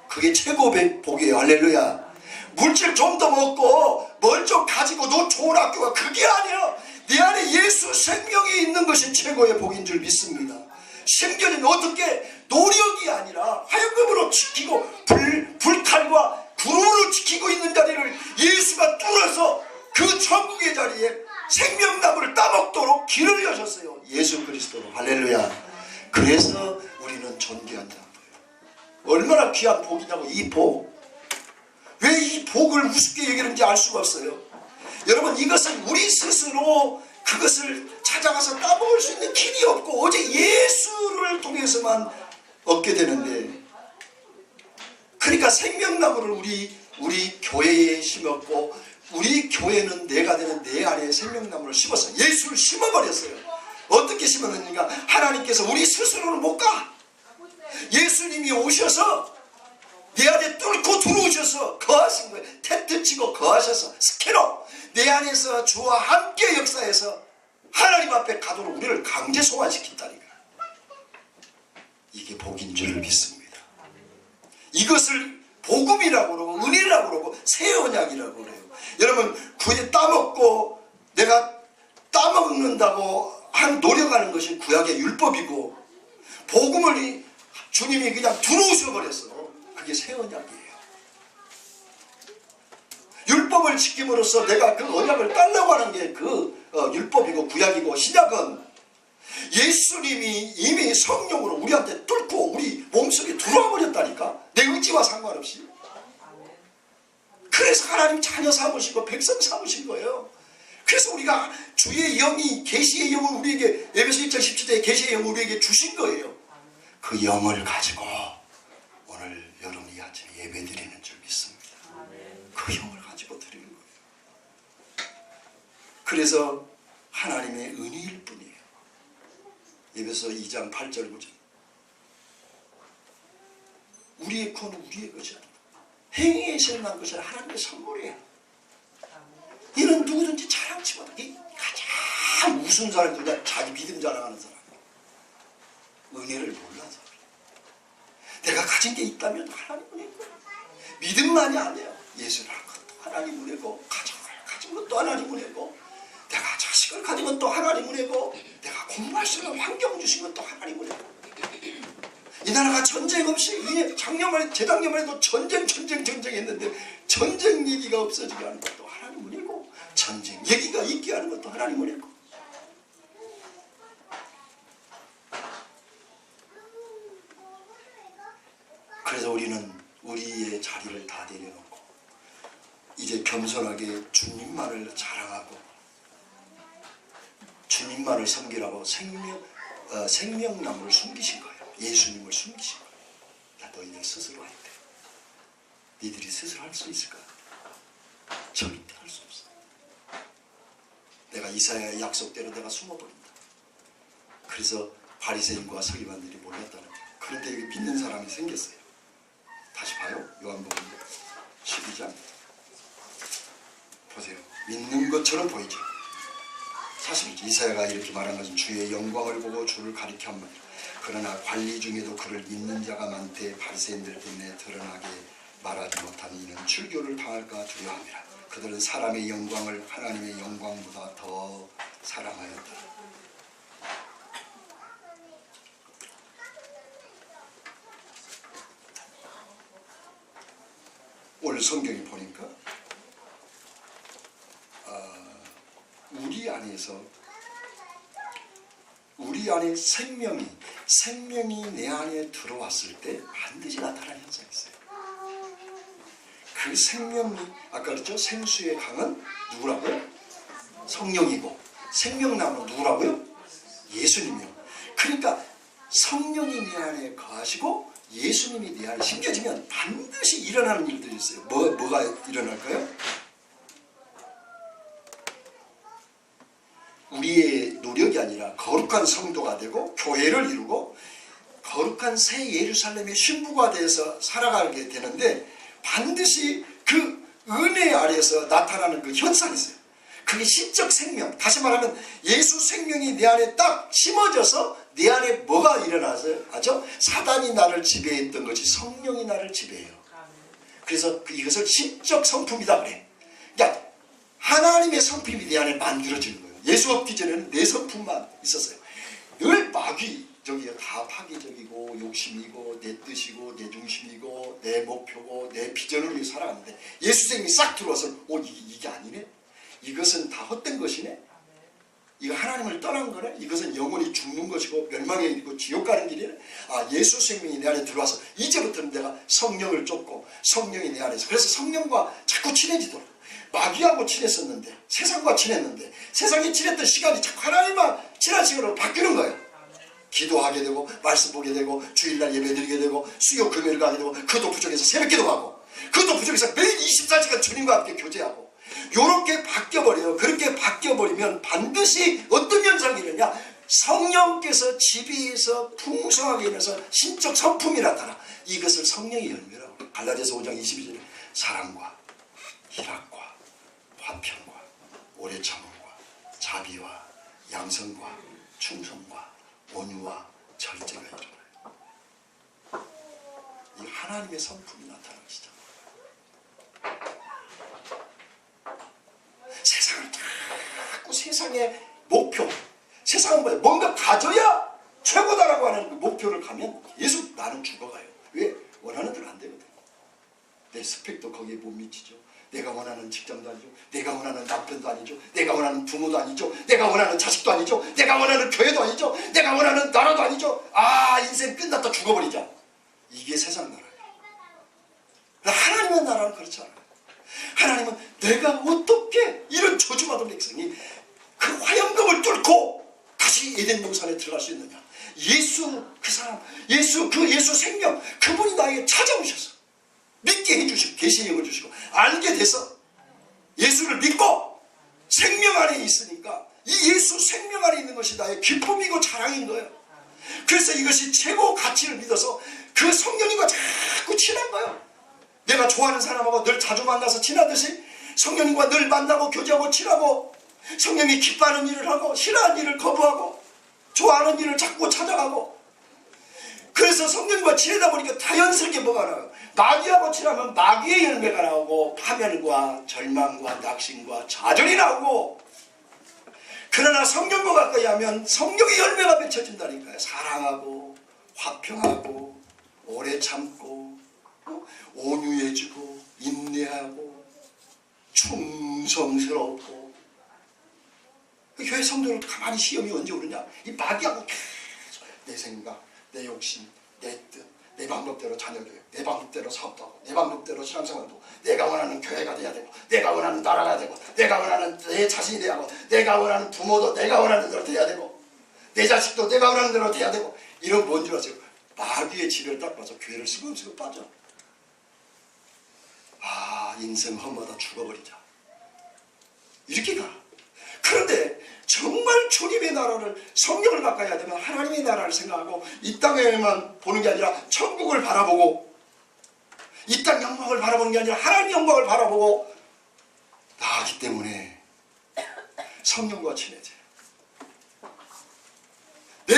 그게 최고의 복이에요. 할렐루야. 물질 좀 더 먹고 뭘 좀 가지고 너 좋은 학교가 그게 아니야. 내 안에 예수 생명이 있는 것이 최고의 복인 줄 믿습니다. 심겨진 어떻게 노력이 아니라 화염금으로 지키고 불칼과 구름으로 지키고 있는 자리를 예수가 뚫어서 그 천국의 자리에 생명나무를 따먹도록 길을 여셨어요. 예수 그리스도로. 할렐루야. 그래서 우리는 존귀한 자예요. 얼마나 얼마나 귀한 복이냐고. 이 복. 왜 이 복을 우습게 여기는지 알 수가 없어요. 여러분, 이것은 우리 스스로 그것을 찾아가서 따먹을 수 있는 길이 없고 오직 예수를 통해서만 얻게 되는데, 그러니까 생명나무를 우리 교회에 심었고, 우리 교회는 내가 되는 내 안에 생명나무를 심었어요. 예수를 심어버렸어요. 어떻게 심었느냐? 하나님께서 우리 스스로는 못 가. 예수님이 오셔서 내 안에 뚫고 들어오셔서 거하신 거예요. 텐트 치고 거하셔서 스케로 내 안에서 주와 함께 역사해서 하나님 앞에 가도록 우리를 강제 소환시킨다니까. 이게 복인 줄을 믿습니다. 이것을 복음이라고 그러고 은혜라고 그러고 새 언약이라고 그래요. 여러분, 구에 따먹고 내가 따먹는다고 노력하는 것이 구약의 율법이고, 복음을 주님이 그냥 들어오셔 버렸어. 그게 새 언약이에요. 율법을 지킴으로써 내가 그 언약을 따려고 하는 게 율법이고 구약이고, 신약은 예수님이 이미 성령으로 우리한테 뚫고 우리 몸속에 들어와 버렸다니까. 내 의지와 상관없이. 그래서 하나님 자녀 삼으시고 백성 삼으신 거예요. 그래서 우리가 주의 영이, 계시의 영을 우리에게, 에베소 1장 17절에 계시의 영을 우리에게 주신 거예요. 그 영을 가지고 오늘 여러분이 이 아침에 예배 드리는 줄 믿습니다. 그 영을 가지고 드리는 거예요. 그래서 하나님의 은혜일 뿐이에요. 에베소 2장 8절 9절. 우리의 구원은 우리의 것이 아니라 행위에 실현한 것이 아니라 하나님의 선물이에요. 이는 누구든지 자랑치 못하게, 가장 우스운 사람들보다 자기 믿음 자랑하는 사람, 은혜를 몰라서 그래. 내가 가진 게 있다면 하나님 은혜고, 믿음만이 아니에요. 예수를 한 것도 하나님 은혜고, 가정을 가진 것도 하나님 은혜고, 내가 자식을 가진 것도 하나님 은혜고, 내가 공부할 수 있는 환경 주신 것도 하나님 은혜고. 이 나라가 전쟁 없이, 재작년만 해도 전쟁 했는데 전쟁 얘기가 없어지게 하는 것도 하나님 은혜고, 전쟁 얘기가 있게 하는 것도 하나님 은혜고. 그래서 우리는 우리의 자리를 다 내려놓고 이제 겸손하게 주님만을 자랑하고 주님만을 섬기라고 생명나무를 숨기신 거예요. 예수님을 숨기신 거예요. 야, 너희들 스스로 할 때 니들이 스스로 할 수 있을까? 절대 할 수 없어. 내가 이사야의 약속대로 내가 숨어버린다. 그래서 바리새인과 서기관들이 몰랐다는 거예요. 그런데 여기 믿는 사람이 생겼어요. 다시 봐요. 요한복음 12장 보세요. 믿는 것처럼 보이죠. 사실 이사야가 이렇게 말한 것은 주의 영광을 보고 주를 가리켜 한 말이라. 그러나 관리 중에도 그를 믿는 자가 많되 바리새인들 때문에 드러나게 말하지 못하니 이는 출교를 당할까 두려워함이라. 그들은 사람의 영광을 하나님의 영광보다 더 사랑하였다. 오늘 성경에 보니까 우리 안에 생명이 내 안에 들어왔을 때 반드시 나타나는 현상이 있어요. 그 생명이, 아까 그랬죠? 생수의 강은 누구라고요? 성령이고, 생명나무는 누구라고요? 예수님이요. 그러니까 성령이 내 안에 거하시고 예수님이 내 안에 심겨지면 반드시 일어나는 일들이 있어요. 뭐가 일어날까요? 우리의 노력이 아니라 거룩한 성도가 되고 교회를 이루고 거룩한 새 예루살렘의 신부가 돼서 살아가게 되는데, 반드시 그 은혜 아래에서 나타나는 그 현상이 있어요. 그게 신적 생명, 다시 말하면 예수 생명이 내 안에 딱 심어져서 내 안에 뭐가 일어나서요? 아죠? 사단이 나를 지배했던 것이 성령이 나를 지배해요. 그래서 이것을 신적 성품이다 그래. 그러니까 하나님의 성품이 내 안에 만들어지는 거예요. 예수 없기 전에는 내 성품만 있었어요. 늘 마귀, 다 파괴적이고 욕심이고 내 뜻이고 내 중심이고 내 목표고 내 비전을 위해 살아갔는데 예수 생명이 싹 들어와서 이게 아니네? 이것은 다 헛된 것이네? 이거 하나님을 떠난 거네. 이것은 영혼이 죽는 것이고 멸망의 길이고 지옥 가는 길이네. 아, 예수 생명이 내 안에 들어와서 이제부터는 내가 성령을 쫓고 성령이 내 안에서, 그래서 성령과 자꾸 친해지도록. 마귀하고 친했었는데, 세상과 친했는데, 세상에 친했던 시간이 자꾸 하나님과 친한 시간으로 바뀌는 거예요. 기도하게 되고 말씀 보게 되고 주일날 예배 드리게 되고 수요 금요일 가게 되고, 그것도 부족해서 새벽 기도하고, 그것도 부족해서 매일 24시간 주님과 함께 교제하고, 요렇게 바뀌어버려요. 그렇게 바뀌어버리면 반드시 어떤 현상이 일어나냐, 성령께서 지비해서 풍성하게 일어나서 신적 성품이 나타나. 이것을 성령의 열매라고 해요. 갈라디아서 5장 22절에 사랑과 희락과 화평과 오래 참음과 자비와 양성과 충성과 온유와 절제가 일어나요. 이 하나님의 성품이 나타나기 시작합니다. 세상을 자꾸 세상의 목표, 세상은 뭐예요? 뭔가 가져야 최고다라고 하는 그 목표를 가면 계속 나는 죽어가요. 왜? 원하는 대로 안 되거든. 내 스펙도 거기에 못 미치죠. 내가 원하는 직장도 아니죠. 내가 원하는 남편도 아니죠. 내가 원하는 부모도 아니죠. 내가 원하는 자식도 아니죠. 내가 원하는 교회도 아니죠. 내가 원하는 나라도 아니죠. 아, 인생 끝났다, 죽어버리자. 이게 세상 나라예요. 하나님의 나라는 그렇지 않아요. 하나님은 내가 어떻게 이런 저주받은 백성이 그 화염검을 뚫고 다시 에덴 동산에 들어갈 수 있느냐. 예수 그 사람, 예수 생명, 그분이 나에게 찾아오셔서 믿게 해주시고 계시의 영을 주시고 알게 돼서 예수를 믿고 생명 안에 있으니까 이 예수 생명 안에 있는 것이 나의 기쁨이고 자랑인 거예요. 그래서 이것이 최고 가치를 믿어서 그 성령님과 자꾸 친한 거예요. 내가 좋아하는 사람하고 늘 자주 만나서 친하듯이 성령님과 늘 만나고 교제하고 친하고, 성령이 기뻐하는 일을 하고 싫어하는 일을 거부하고 좋아하는 일을 자꾸 찾아가고, 그래서 성령님과 친하다 보니까 자연스럽게 뭐가 나와요? 마귀하고 친하면 마귀의 열매가 나오고 파멸과 절망과 낙심과 좌절이 나오고, 그러나 성령과 가까이 하면 성령의 열매가 맺혀진다니까요. 사랑하고 화평하고 오래 참고 온유해지고 인내하고 충성스럽고. 교회 성도를 가만히 시험이 언제 오느냐, 이 마귀하고 계속 내 생각, 내 욕심, 내 뜻, 내 방법대로 자녀교육, 내 방법대로 사업도 하고, 내 방법대로 신앙생활도, 내가 원하는 교회가 돼야 되고, 내가 원하는 나라가 되고, 내가 원하는 내 자신이 돼야 하고, 내가 원하는 부모도 내가 원하는 대로 돼야 되고, 내 자식도 내가 원하는 대로 돼야 되고. 이런 뭔 줄 아세요? 마귀의 지혜를 딱 봐서 교회를 쓰고 빠져. 아, 인생 험하다, 죽어버리자, 이렇게 가. 그런데 정말 주님의 나라를, 성령을 가까이 하려면 하나님의 나라를 생각하고 이 땅에만 보는 게 아니라 천국을 바라보고, 이 땅 영광을 바라보는 게 아니라 하나님의 영광을 바라보고 나가기 때문에 성령과 친해져요. 내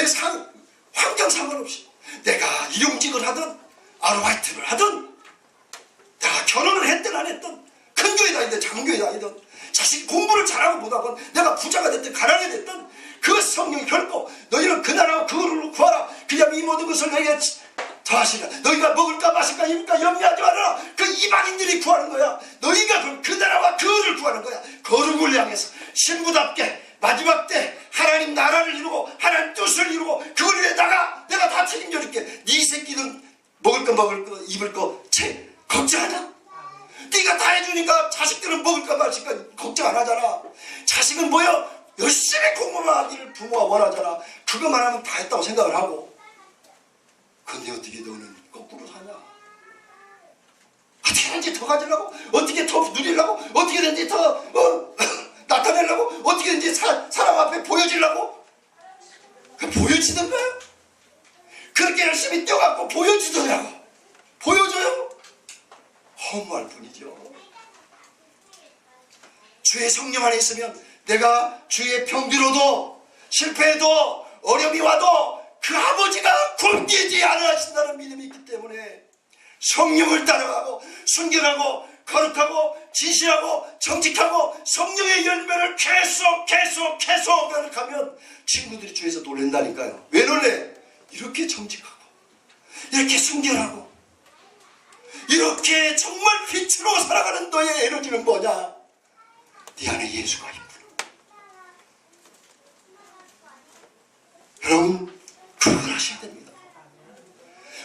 환경 상관없이, 내가 일용직을 하든 아르바이트를 하든, 내가 결혼을 했든 안 했든, 큰 교회 다니든 작은 교회 다니든, 자식 공부를 잘하고 못하건, 내가 부자가 됐든 가난이 됐든, 그 성령 결코 너희는 그 나라와 그 의를 구하라. 그냥 이 모든 것을 너희에게 더하시라. 너희가 먹을까 마실까 입을까 염려하지 말아라. 그 이방인들이 구하는 거야. 너희가 그 나라와 그 의를 구하는 거야. 거룩을 향해서 신부답게 마지막 때 하나님 나라를 이루고 하나님 뜻을 이루고 그걸 위해다가 내가 다 책임져 줄게. 네 새끼는 먹을 거 입을 거 걱정하냐? 네가 다 해주니까 자식들은 먹을까 마실까 걱정 안 하잖아. 자식은 뭐야? 열심히 공부만 하기를 부모가 원하잖아. 그것만 하면 다 했다고 생각을 하고. 근데 어떻게 너는 거꾸로 사냐? 어떻게든지 더 가지려고, 어떻게 더 누리려고, 어떻게든지 더 나타내려고, 어떻게든지 사람 앞에 보여지려고. 보여지던가요? 그렇게 열심히 뛰어갖고 보여주더냐고. 보여줘요? 허무할 뿐이죠. 주의 성령 안에 있으면 내가 주의 병들어도 실패해도 어려움이 와도 그 아버지가 굶기지 않으신다는 믿음이 있기 때문에 성령을 따라가고 순결하고 거룩하고 진실하고 정직하고 성령의 열매를 계속 가면 친구들이 주위에서 놀란다니까요. 왜 놀래? 이렇게 정직하고 이렇게 순결하고 이렇게 정말 빛으로 살아가는 너의 에너지는 뭐냐? 네 안에 예수가 있구나. 여러분 그걸 하셔야 됩니다.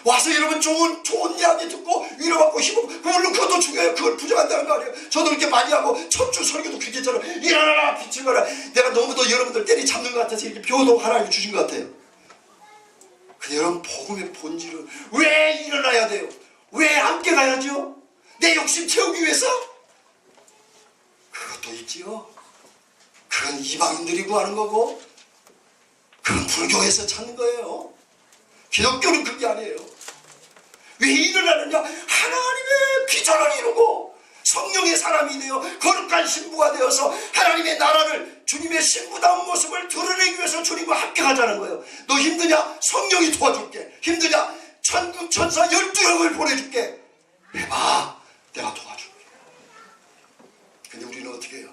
와서 여러분 좋은 이야기 듣고 위로받고 힘을, 물론 그것도 중요해요. 그걸 부정한다는 거 아니에요. 저도 이렇게 많이 하고 첫 주 설교도 그렇게 했잖아요. 일어나라 빛을 발하라. 내가 너무도 여러분들 때리 잡는 것 같아서 이렇게 표도 하나님 주신 것 같아요. 근데 여러분 복음의 본질은 왜 일어나야 돼요? 왜 함께 가야죠? 내 욕심 채우기 위해서? 그것도 있지요. 그건 이방인들이 구하는 거고 그건 불교에서 찾는 거예요. 기독교는 그게 아니에요. 왜 일어나느냐? 하나님의 비전을 이루고 성령의 사람이 되어 거룩한 신부가 되어서 하나님의 나라를, 주님의 신부다운 모습을 드러내기 위해서 주님과 함께 가자는 거예요. 너 힘드냐? 성령이 도와줄게. 힘드냐? 천군 천사 12명을 보내줄게. 해봐. 내가 도와줄게. 근데 우리는 어떻게 해요?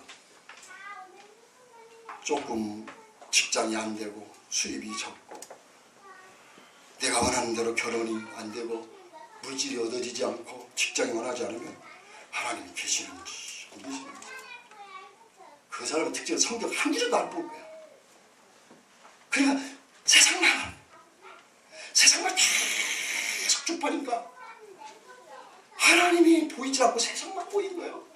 조금 직장이 안 되고 수입이 적고 내가 원하는 대로 결혼이 안 되고 물질이 얻어지지 않고 직장이 원하지 않으면 하나님이 계시는지 안 계시는지 그 사람의 특징은 성경 한 구절도 안 볼 거야. 그러니까 세상만 계속 쭉 보니까 하나님이 보이지 않고 세상만 보이는 거예요.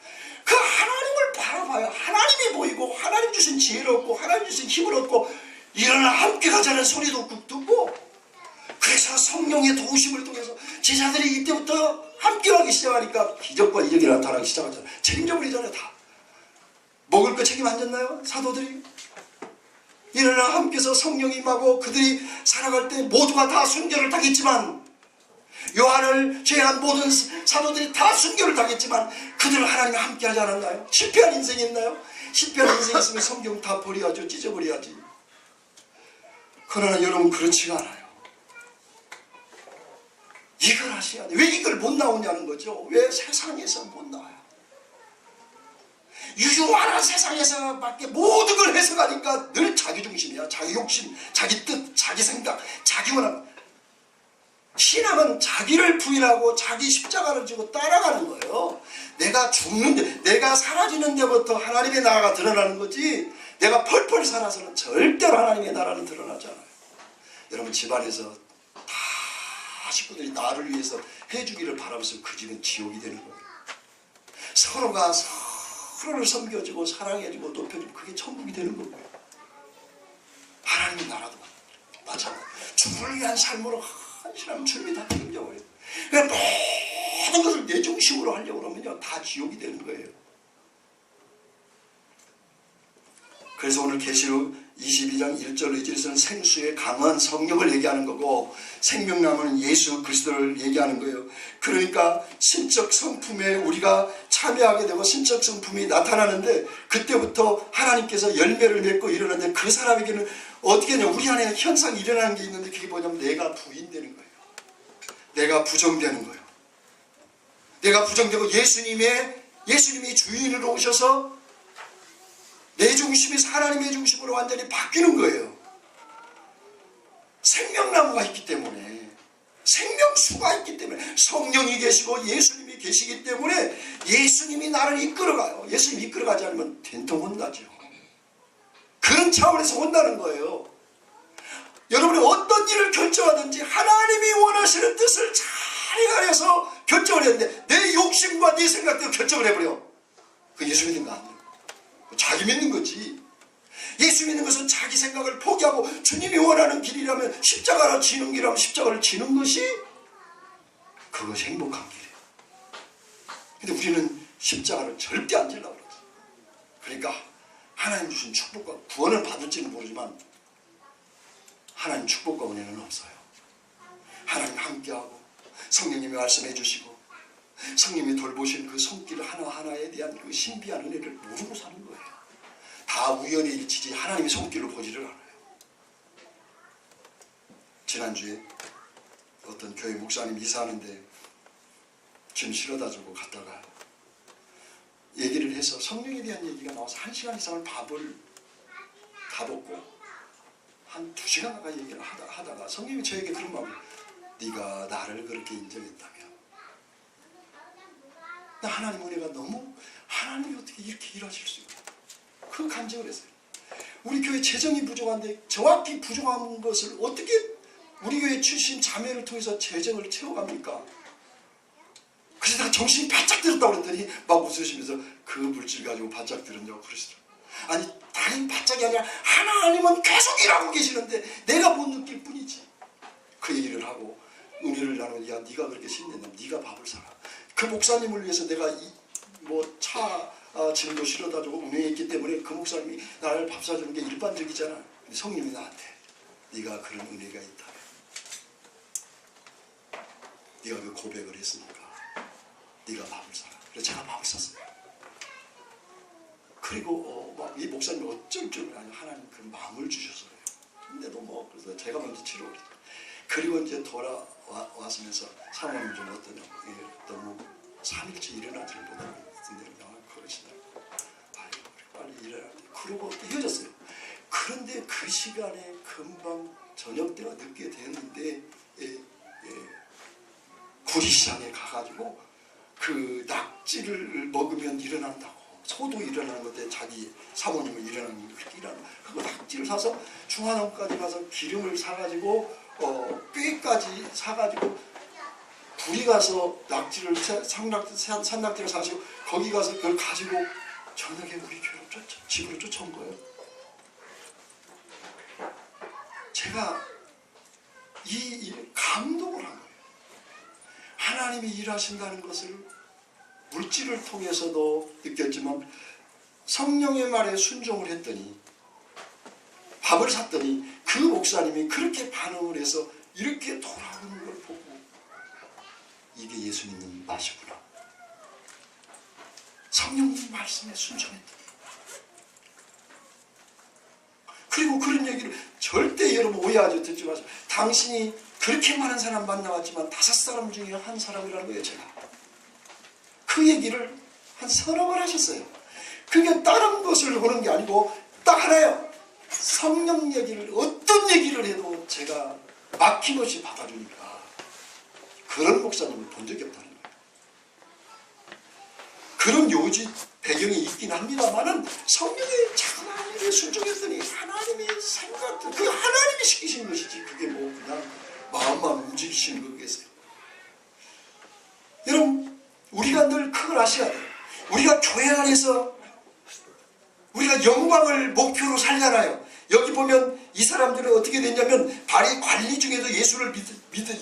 그 하나님을 바라봐야 하나님이 보이고 하나님 주신 지혜를 얻고 하나님 주신 힘을 얻고 일어나 함께 가자는 소리도 듣고 그래서 성령의 도우심을 통해서 제자들이 이때부터 함께하기 시작하니까 기적과 이적이 나타나기 시작하잖아요. 책임져 버리잖아요. 다 먹을 거 책임 안 졌나요? 사도들이 일어나 함께서 성령이 임하고 그들이 살아갈 때 모두가 다 순교를 당했지만 요한을 제외한 모든 사도들이 다 순교를 당했지만 그들은 하나님과 함께하지 않았나요? 실패한 인생이 있나요? 실패한 인생이 있으면 성경 다 버려야죠. 찢어버려야지. 그러나 여러분 그렇지가 않아요. 이걸 하셔야 돼요. 왜 이걸 못 나오냐는 거죠. 왜 세상에서 못 나와요? 유용한 세상에서밖에 모든 걸 해석하니까 늘 자기 중심이야. 자기 욕심, 자기 뜻, 자기 생각, 자기 원함. 신앙은 자기를 부인하고 자기 십자가를 지고 따라가는 거예요. 내가 죽는데, 내가 사라지는 데부터 하나님의 나라가 드러나는 거지 내가 펄펄 살아서는 절대로 하나님의 나라는 드러나지 않아요. 여러분 집안에서 다 식구들이 나를 위해서 해주기를 바라면서 그 집은 지옥이 되는 거예요. 서로가 서로를 섬겨주고 사랑해주고 높여주고 그게 천국이 되는 거고요. 하나님의 나라도 마찬가지로 주를 위한 삶으로 한시라면 주님이 다 책임져버려요. 그러니까 모든 것을 내 중심으로 하려고 그러면요 다 지옥이 되는 거예요. 그래서 오늘 계시록 22장 1절 2절에서는 생수의 강한 성령을 얘기하는 거고 생명나무는 예수 그리스도를 얘기하는 거예요. 그러니까 신적 성품에 우리가 참여하게 되고 신적 성품이 나타나는데 그때부터 하나님께서 열매를 맺고 이러는데 그 사람에게는 어떻게 하냐, 우리 안에 현상이 일어나는 게 있는데 그게 뭐냐면 내가 부인되는 거예요. 내가 부정되는 거예요. 내가 부정되고 예수님이 주인으로 오셔서 내 중심이 하나님의 중심으로 완전히 바뀌는 거예요. 생명나무가 있기 때문에, 생명수가 있기 때문에, 성령이 계시고 예수님이 계시기 때문에 예수님이 나를 이끌어가요. 예수님이 이끌어가지 않으면 된통 혼나죠. 그런 차원에서 혼나는 거예요. 여러분이 어떤 일을 결정하든지 하나님이 원하시는 뜻을 잘 가려서 결정을 했는데 내 욕심과 내 생각대로 결정을 해버려. 그 예수 믿는 거 아니에요. 자기 믿는 거지. 예수 믿는 것은 자기 생각을 포기하고 주님이 원하는 길이라면 십자가를 지는 길이라면 십자가를 지는 것이 그것이 행복한 길이에요. 근데 우리는 십자가를 절대 안 지려고 그러지. 그러니까 하나님 주신 축복과 구원을 받을지는 모르지만 하나님 축복과 은혜는 없어요. 하나님 함께하고 성령님이 말씀해 주시고 성령님이 돌보신 그 손길 하나하나에 대한 그 신비한 은혜를 모르고 사는 거예요. 다 우연의 일치지 하나님의 손길을 보지를 않아요. 지난주에 어떤 교회 목사님 이사하는데 짐 실어다 주고 갔다가 얘기를 해서 성령에 대한 얘기가 나와서 1시간 이상을 밥을 다 먹고 한 2시간 가까이 얘기를 하다가 성령이 저에게 그런 마음을, 네가 나를 그렇게 인정했다면 나 하나님 은혜가 너무, 하나님이 어떻게 이렇게 일하실 수 있나, 그 간증을 했어요. 우리 교회 재정이 부족한데 정확히 부족한 것을 어떻게 우리 교회 출신 자매를 통해서 재정을 채워갑니까? 그래서 내가 정신이 바짝 들었다고 그랬더니 막 웃으시면서 그 물질 가지고 바짝 들었냐고 그러시더라고요. 아니 다른 바짝이 아니라 하나님은 계속 일하고 계시는데 내가 못 느낄 뿐이지. 그 얘기를 하고 은혜를 나누면 야 네가 그렇게 신낸다. 네가 밥을 사라. 그 목사님을 위해서 내가 차 짐도 실어다주고 운행했기 때문에 그 목사님이 나를 밥 사주는 게 일반적이잖아. 근데 성님이 나한테 네가 그런 은혜가 있다. 네가 그 고백을 했으니까 네가 밥을 사라. 그래서 제가 밥을 샀어요. 그리고 이 목사님이 어쩔 줄 아냐. 하나님 그 마음을 주셔서 그래요. 근데도 그래서 제가 먼저 치료를 했어요. 그리고 이제 돌아왔으면서 상황이 좀 어떠냐고. 너무 3일째 일어나지를 못하고 그러시더라고요. 아이고 빨리 일어나야 돼. 그러고 헤어졌어요. 그런데 그 시간에 금방 저녁 때가 늦게 됐는데 구리시장에 가가지고 그 낙지를 먹으면 일어난다고. 소도 일어나는 건데 자기 사모님은 일어나는 그렇게 일어나는 그 낙지를 사서 중화동까지 가서 기름을 사가지고 꾀까지 사가지고 구리 가서 낙지를 산낙지를 사시고 거기 가서 그걸 가지고 저녁에 우리 교회로 집으로 쫓아온 거예요. 제가 이 감동을 한 거예요. 하나님이 일하신다는 것을 물질을 통해서도 느꼈지만 성령의 말에 순종을 했더니 밥을 샀더니 그 목사님이 그렇게 반응을 해서 이렇게 돌아오는 걸 보고 이게 예수 믿는 맛이구나. 성령님 말씀에 순종했더니. 그리고 그런 얘기를 절대 여러분 오해하지 듣지 마세요. 당신이 그렇게 많은 사람 만나왔지만 5사람 중에 한 사람이라는 거예요. 제가 그 얘기를 한 3번 하셨어요. 그게 다른 것을 보는 게 아니고 딱 하나요. 성령 얘기를 어떤 얘기를 해도 제가 막힘없이 받아주니까 그런 목사님을 본 적이 없다는 거예요. 그런 요지 배경이 있긴 합니다만은 성령의 작은 하나님에 순종했더니 하나님의 생각들 그 하나님이 시키신 것이지 그게 뭐 그냥 마음만 움직이시는 거겠어요. 여러분 우리가 늘 그걸 아셔야 돼요. 우리가 교회 안에서 우리가 영광을 목표로 살잖아요. 여기 보면 이 사람들은 어떻게 됐냐면 관리 중에도 예수를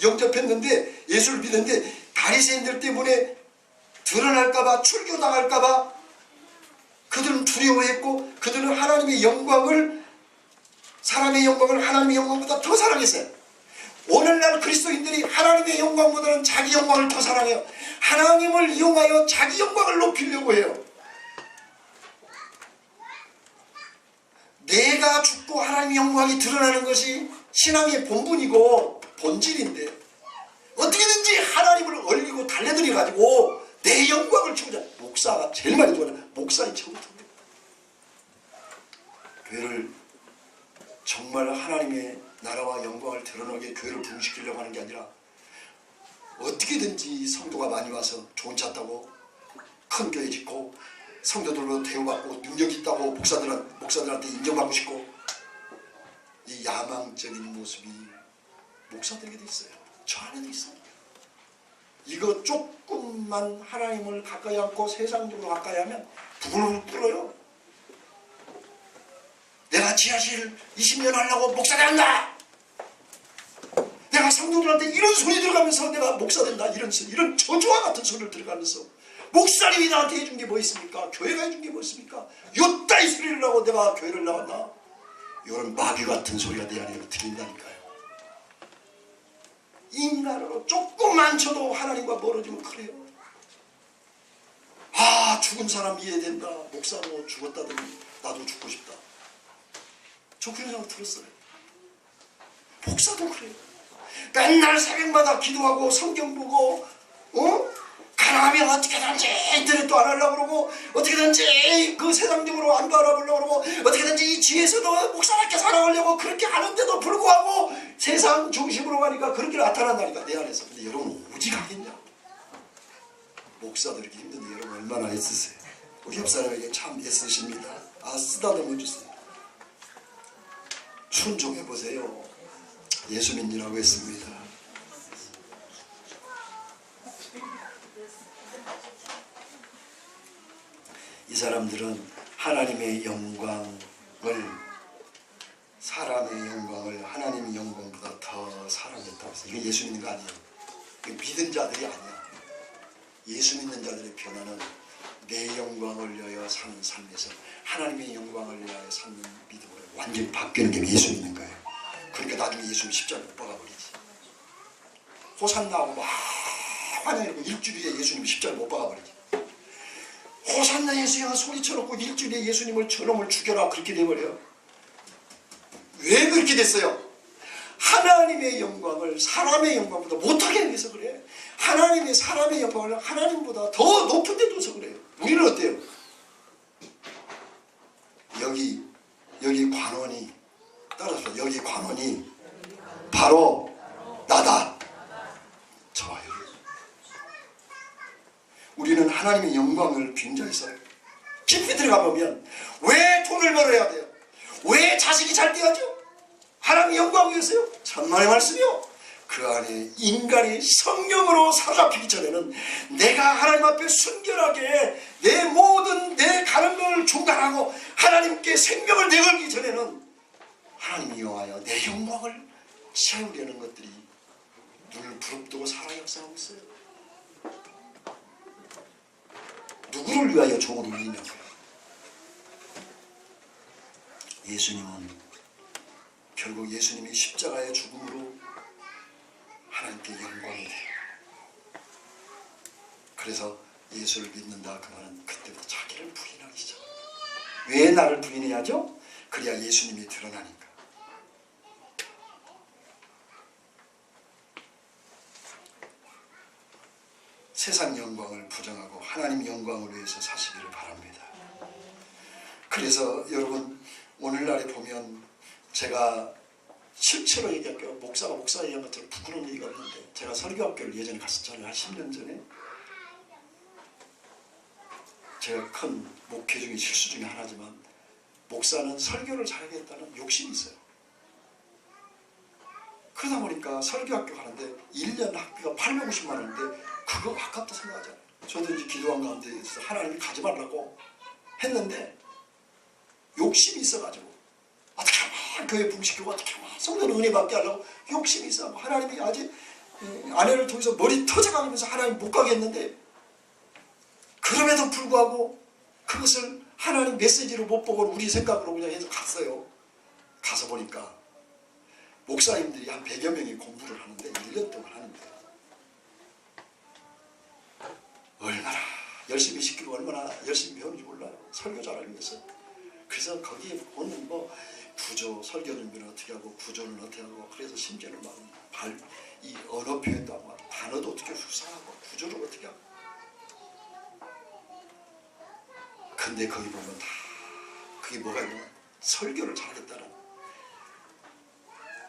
영접했는데 예수를 믿었는데 바리새인들 때문에 드러날까봐 출교당할까봐 그들은 두려워했고 그들은 하나님의 영광을 사람의 영광을 하나님의 영광보다 더 사랑했어요. 오늘날 그리스도인들이 하나님의 영광보다는 자기 영광을 더 사랑해요. 하나님을 이용하여 자기 영광을 높이려고 해요. 내가 죽고 하나님의 영광이 드러나는 것이 신앙의 본분이고 본질인데 어떻게든지 하나님을 얼리고 달래들여가지고 내 영광을 추구자. 목사가 제일 많이 좋아하는 목사인 처음부터 교회를 정말 하나님의 나라와 영광을 드러나게 교회를 부흥시키려고 하는 게 아니라 어떻게든지 성도가 많이 와서 좋은 차 타고 큰 교회 짓고 성도들로 대우받고 능력 있다고 목사들한테 인정받고 싶고 이 야망적인 모습이 목사들에게도 있어요. 저 안에도 있어요. 이거 조금만 하나님을 가까이 안고 세상적으로 가까이 하면 부글부글 끓어요. 내가 지하실 20년 하려고 목사 된다. 내가 성도들한테 이런 소리 들어가면서 내가 목사 된다. 이런 저주와 같은 소리를 들어가면서 목사님이 나한테 해준 게 뭐 있습니까? 교회가 해준 게 뭐 있습니까? 요따위 소리를 하고 내가 교회를 나왔나? 이런 마귀 같은 소리가 내 안에 들린다니까요. 인간으로 조금만 쳐도 하나님과 멀어지면 그래요. 아 죽은 사람 이해된다. 목사로 죽었다더니 나도 죽고 싶다. 저 그런 생각 들었어요. 목사도 그래요. 맨날 새벽마다 기도하고 성경 보고 가능하면 어떻게든지 인터넷도 안 하려고 그러고 어떻게든지 그 세상적으로 안 바라보려고 그러고 어떻게든지 이 지에서도 목사답게 살아가려고 그렇게 하는데도 불구하고 세상 중심으로 가니까 그렇게 나타난다니까 내 안에서. 근데 여러분 오직 하겠냐? 목사도 이렇게 힘든데 여러분 얼마나 애쓰세요. 우리 옆 사람에게 참 애쓰십니다. 아 쓰다듬어 주세요. 순종해 보세요. 예수 믿으라고 했습니다. 이 사람들은 하나님의 영광을, 사람의 영광을 하나님의 영광보다 더 사랑했다고 해서 이거 예수 믿는 거 아니에요. 이거 믿은 자들이 아니야. 예수 믿는 자들의 변화는 내 영광을 위하여 사는 삶에서 하나님의 영광을 위하여 사는 믿음으로 완전히 바뀌는 게 예수 믿는 거예요. 그러니까 나중에 예수님 십자가 못 박아버리지. 호산나하고 막 환영하고 일주일 뒤에 예수님 십자가 못 박아버리지. 호산나 예수야 소리쳐놓고 일주일 뒤에 예수님을 저놈을 죽여라 그렇게 돼버려. 왜 그렇게 됐어요? 하나님의 영광을 사람의 영광보다 못하게 해서 그래. 하나님의 사람의 영광을 하나님보다 더 높은 데 둬서 그래요. 우리는 어때요? 여기 관원이 따라서 여기 관원이 바로 나다. 저와요. 우리는 하나님의 영광을 빙자해서 깊이 들어가 보면 왜 돈을 벌어야 돼요? 왜 자식이 잘 돼야죠? 하나님의 영광을 위해서요? 천만의 말씀이요. 그 안에 인간이 성령으로 사로잡히기 전에는 내가 하나님 앞에 순결하게 내 모든 내 가는 걸 중단하고 하나님께 생명을 내걸기 전에는 하나님이 영하여 내 영광을 채우려는 것들이 눈을 부릅뜨고 살아 역사하고 있어요. 누구를 위하여 종을 울리냐고요. 예수님은 결국 예수님이 십자가의 죽음으로 하나님께 영광이 돼요. 그래서 예수를 믿는다 그 말은 그때부터 자기를 부인하기 시작합니다. 왜 나를 부인해야죠? 그래야 예수님이 드러나니까. 세상 영광을 부정하고 하나님 영광을 위해서 사시기를 바랍니다. 그래서 여러분 오늘날에 보면 제가 실제로 얘기할게요. 목사가 얘기한 것처럼 부끄러운 얘기가 없는데 제가 설교학교를 예전에 갔었잖아요. 한 10년 전에. 제가 큰 목회 중에 실수 중에 하나지만 목사는 설교를 잘하겠다는 욕심이 있어요. 그러다 보니까 설교학교 가는데 1년 학비가 850만 원인데 그거 아깝다 생각하잖아요. 저도 이제 기도한 가운데 하나님이 가지 말라고 했는데 욕심이 있어가지고 어떻게 하면 교회 부흥시키고 어떻게 하면 성도는 은혜 받게 하려고 욕심이 있어. 하나님이 아직 아내를 통해서 머리 터져가면서 하나님 못 가게 했는데 그럼에도 불구하고 그것을 하나님 메시지로 못 보고 우리 생각으로 그냥 해서 갔어요. 가서 보니까 목사님들이 한 100여 명이 공부를 하는데 1년 동안 하는데 얼마나 열심히 시키고 얼마나 열심히 배우는지 몰라요. 설교 잘하기 위해서. 그래서 거기에 보는 뭐 구조, 설교 준비는 어떻게 하고 구조는 어떻게 하고 그래서 심지어는 막 이 언어 표현도 하고 단어도 어떻게 수사하고 구조를 어떻게 하고 근데 거기 보면 다 그게 뭐가 있냐면 설교를 잘하겠다는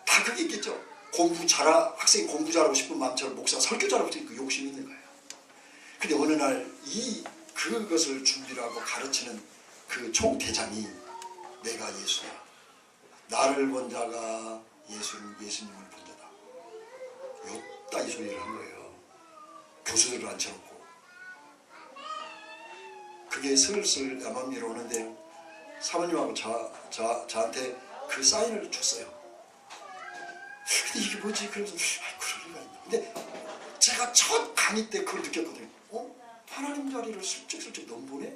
다 그게 있겠죠. 학생이 공부 잘하고 싶은 마음처럼 목사가 설교 잘하고 싶은 그 욕심이 있는 거예요. 근데 어느 날 그것을 준비를 하고 가르치는 그 총대장이 내가 예수야. 나를 본 자가 예수님을 본 자다. 욕다 이 소리를 한 거예요. 교수들을 앉혀놓고. 그게 슬슬 남합리로 오는데 사모님하고 저한테 그 사인을 줬어요. 근데 이게 뭐지? 그러면서 그럴 리가 있나. 근데 제가 첫 강의 때 그걸 느꼈거든요. 하나님 자리를 슬쩍슬쩍 넘보네? 이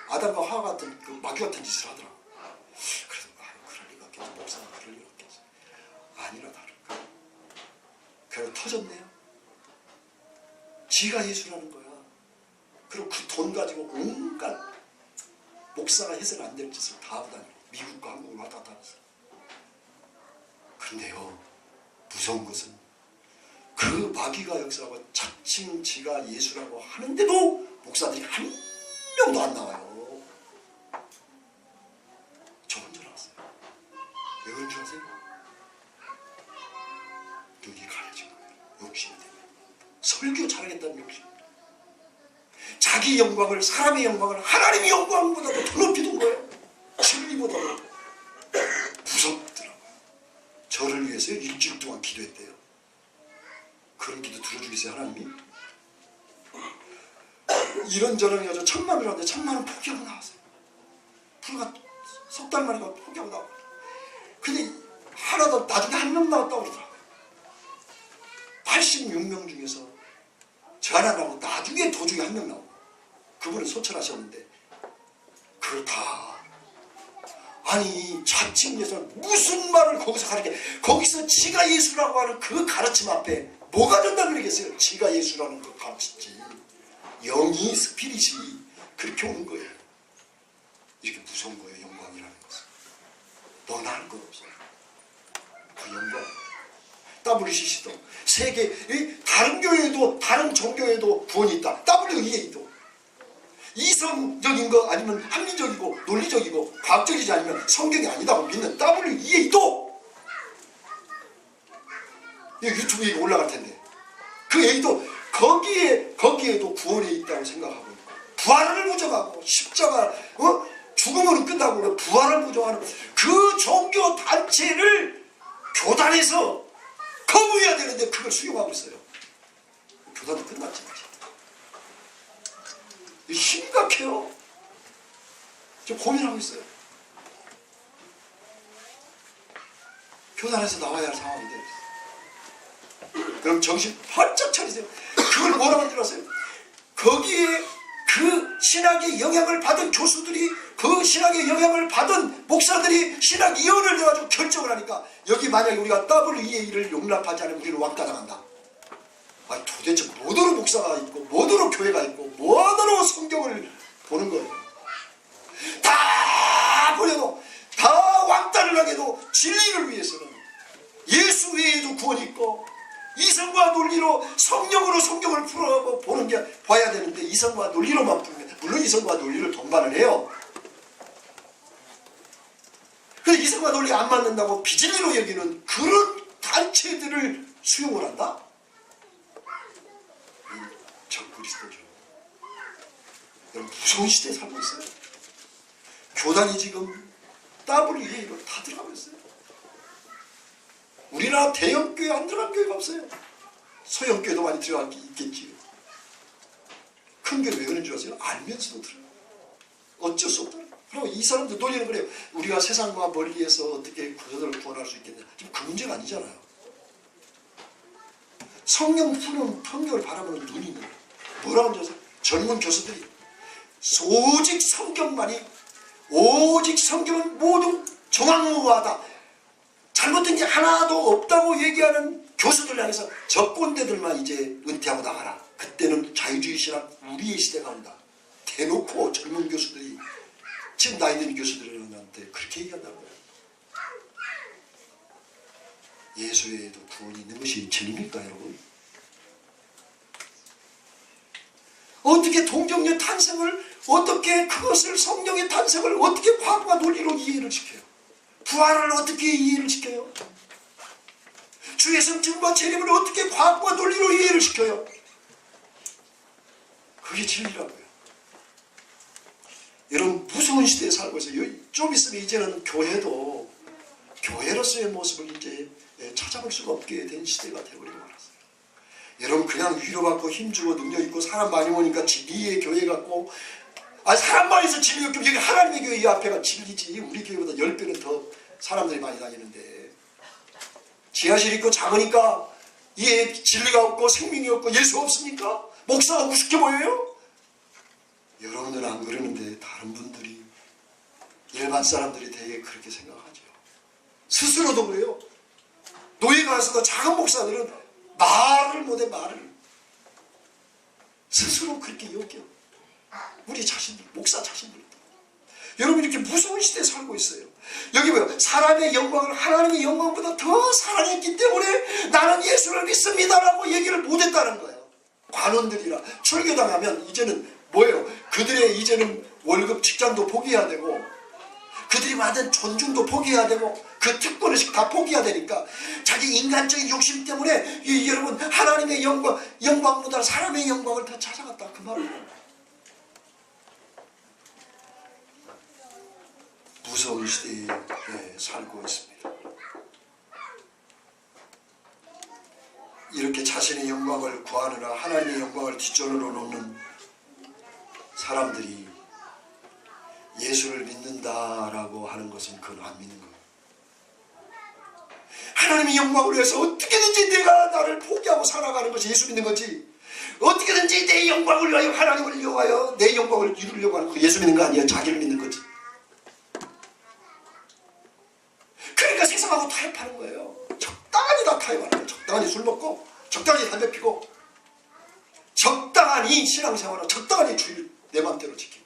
아담과 하와 같은 그 마귀 같은 짓을 하더라. 그래서 그럴 리가 없겠지. 목사가 그럴 리가 없겠지. 아니라 다를까. 그래서 터졌네요. 지가 예수라는 거야. 그리고 그 돈 가지고 온갖 목사가 해서는 안 될 짓을 다 하고 다니고 미국과 한국을 왔다 갔다 하면서. 그런데요, 무서운 것은 그 마귀가 역사하고 자칭 지가 예수라고 하는데도 목사들이 한 명도 안 나와요. 저 혼자 나왔어요. 왜 그런 줄 아세요? 눈이 가려진 거예요. 욕심이 때문에. 설교 잘하겠다는 욕심. 자기 영광을, 사람의 영광을 하나님의 영광보다도 더 높이 둔 거예요. 진리보다도 무섭더라. 저를 위해서 일주일 동안 기도했대요. 그런 기도 들어주겠어요 하나님이? 이런저런 해가지고 1,000만 원을 하는데 1,000만 원 포기하고 나왔어요. 불과 석 달 만에 포기하고 나왔어요. 근데 하나도 나중에 한 명 나왔다고 그러더라고요. 86명 중에서 저 하나 나오고 나중에 도중에 한 명 나오고, 그분은 소천하셨는데 그걸 다, 아니 자칭해서 무슨 말을 거기서 가르쳐, 거기서 지가 예수라고 하는 그 가르침 앞에 뭐가 된다 그러겠어요. 지가 예수라는 걸 가르치지, 영이 스피릿이 그렇게 오는 거예요. 이렇게 무서운 거예요 영광이라는 것은. 너나 할 것 없어요 그 영광. WCC도 세계 다른 교회에도 다른 종교에도 구원이 있다. WEA도 이성적인 거 아니면 합리적이고 논리적이고 과학적이지 않으면 성경이 아니다고 믿는 WEA도 유튜브에 올라갈 텐데, 그 A도 거기에도 구원이 있다고 생각하고 있고, 부활을 부정하고 십자가 죽음으로 끝나고 그래 부활을 부정하는 그 종교 단체를 교단에서 거부해야 되는데 그걸 수용하고 있어요. 교단도 끝났지. 심각해요. 지금 고민하고 있어요. 교단에서 나와야 할 상황이 되어 있어요. 그럼 정신 바짝 차리세요. 그걸 뭐라고 들었어요? 거기에 그 신학의 영향을 받은 교수들이, 그 신학의 영향을 받은 목사들이 신학위원회를 해가지고 결정을 하니까, 여기 만약에 우리가 WEA를 용납하지 않으면 우리는 왕따당한다. 아니 도대체 뭐더러 목사가 있고 뭐더러 교회가 있고 뭐더러 성경을 보는 거예요. 다 버려도, 다 왕따를 하게도 진리를 위해서는 예수 외에도 구원이 있고, 이성과 논리로 성령으로 성경을 풀어 보는 게 봐야 되는데, 이성과 논리로만 풀면, 물론 이성과 논리를 동반을 해요. 근데 이성과 논리 안 맞는다고 비진리로 여기는 그런 단체들을 수용을 한다? 적그리스도죠. 여러분 무서운 시대에 살고 있어요. 교단이 지금 WEA로 다 들어가고 있어요. 우리나라 대형교회 안 들어간 교회가 없어요. 소형교회도 많이 들어가 있겠지요. 큰 교회 왜 그런 줄 아세요? 알면서도 들어요. 어쩔 수 없다. 그리고 이 사람들 논리는 그래요. 우리가 세상과 멀리에서 어떻게 그들을 구원할 수 있겠냐. 지금 그 문제가 아니잖아요. 성령 푸는 성경을 바라보는 눈이 있는 거예요. 뭐라고 하죠? 젊은 교수들이 오직 성경만이, 오직 성경은 모두 정황무하다, 잘못된 게 하나도 없다고 얘기하는 교수들 향해서 저 꼰대들만 이제 은퇴하고 나가라. 그때는 자유주의 신학 우리의 시대가 온다. 대놓고 젊은 교수들이, 지금 나이 든 교수들한테 그렇게 얘기한다는 거예요. 예수 외에도 구원이 있는 것이 진리입니까 여러분? 어떻게 동정녀 탄생을, 어떻게 그것을, 성령의 탄생을 어떻게 과학과 논리로 이해를 시켜요? 부활을 어떻게 이해를 시켜요? 주의 성증과 재림을 어떻게 과학과 논리로 이해를 시켜요? 그게 진리라고요. 여러분 무서운 시대에 살고 있어요. 좀 있으면 이제는 교회도 교회로서의 모습을 이제 찾아볼 수가 없게 된 시대가 되어버리고 말았어요. 여러분 그냥 위로받고 힘주고 능력있고 사람 많이 오니까 진리의 교회 같고, 사람 많이 있어 진리가 없고, 여기 하나님의 교회 이 앞에가 진리지. 우리 교회보다 10배는 더 사람들이 많이 다니는데, 지하실 있고 작으니까 이에 진리가 없고 생명이 없고 예수 없습니까? 목사가 우습게 보여요? 여러분들은 안 그러는데 다른 분들이, 일반 사람들이 되게 그렇게 생각하죠. 스스로도 그래요. 노예 가서도 작은 목사들은 말을 못해. 말을 스스로 그렇게 여겨. 우리 자신들, 목사 자신들. 여러분 이렇게 무서운 시대에 살고 있어요. 여기 뭐요? 사람의 영광을 하나님의 영광보다 더 사랑했기 때문에 나는 예수를 믿습니다라고 얘기를 못했다는 거예요. 관원들이라 출교당하면 이제는 뭐예요? 그들의 이제는 월급 직장도 포기해야 되고, 그들이 받은 존중도 포기해야 되고, 그 특권을 다 포기해야 되니까 자기 인간적인 욕심 때문에 여러분 하나님의 영광보다 사람의 영광을 더 찾아갔다 그 말이에요. 무서운 시대에 살고 있습니다. 자신의 영광을 구하느라 하나님의 영광을 뒷전으로 놓는 사람들이 예수를 믿는다라고 하는 것은 그건 안 믿는 거예요. 하나님의 영광을 위해서 어떻게든지 내가 나를 포기하고 살아가는 것이 예수 믿는 거지, 어떻게든지 내 영광을 위하여 하나님을 위하여 내 영광을 이루려고 하는 거 예수 믿는 거 아니에요. 자기를 믿는 거지. 그러니까 세상하고 타협하는 거예요. 적당히 다 타협하는 거예요. 적당히 술 먹고 적당히 담배 피고 적당히 신앙생활하고 적당히 주일 내 맘대로 지키고.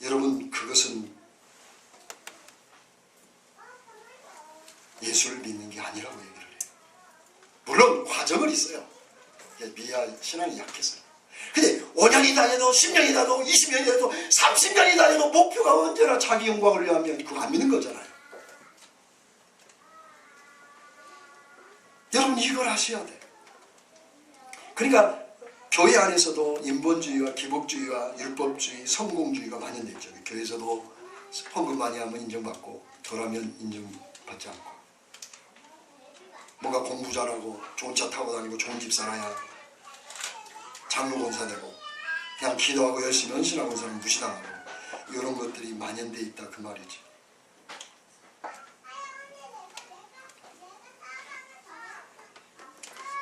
여러분, 그것은 예수를 믿는 게 아니라고 얘기를 해요. 물론 과정은 있어요. 미아 신앙이 약해서요. 근데 5년이다 해도 10년이다 해도 20년이다 해도 30년이다 해도 목표가 언제나 자기 영광을 위하면 그거 안 믿는 거잖아요. 여러분, 이걸 하셔야 돼요. 그러니까 교회 안에서도 인본주의와 기복주의와 율법주의, 성공주의가 만연되어 있죠. 교회에서도 헌금 많이 하면 인정받고 덜하면 인정받지 않고, 뭔가 공부 잘하고 좋은 차 타고 다니고 좋은 집 살아야 장로 권사 되고, 그냥 기도하고 열심히 헌신하고 있는 사람 무시당하고, 이런 것들이 만연되어 있다 그 말이지.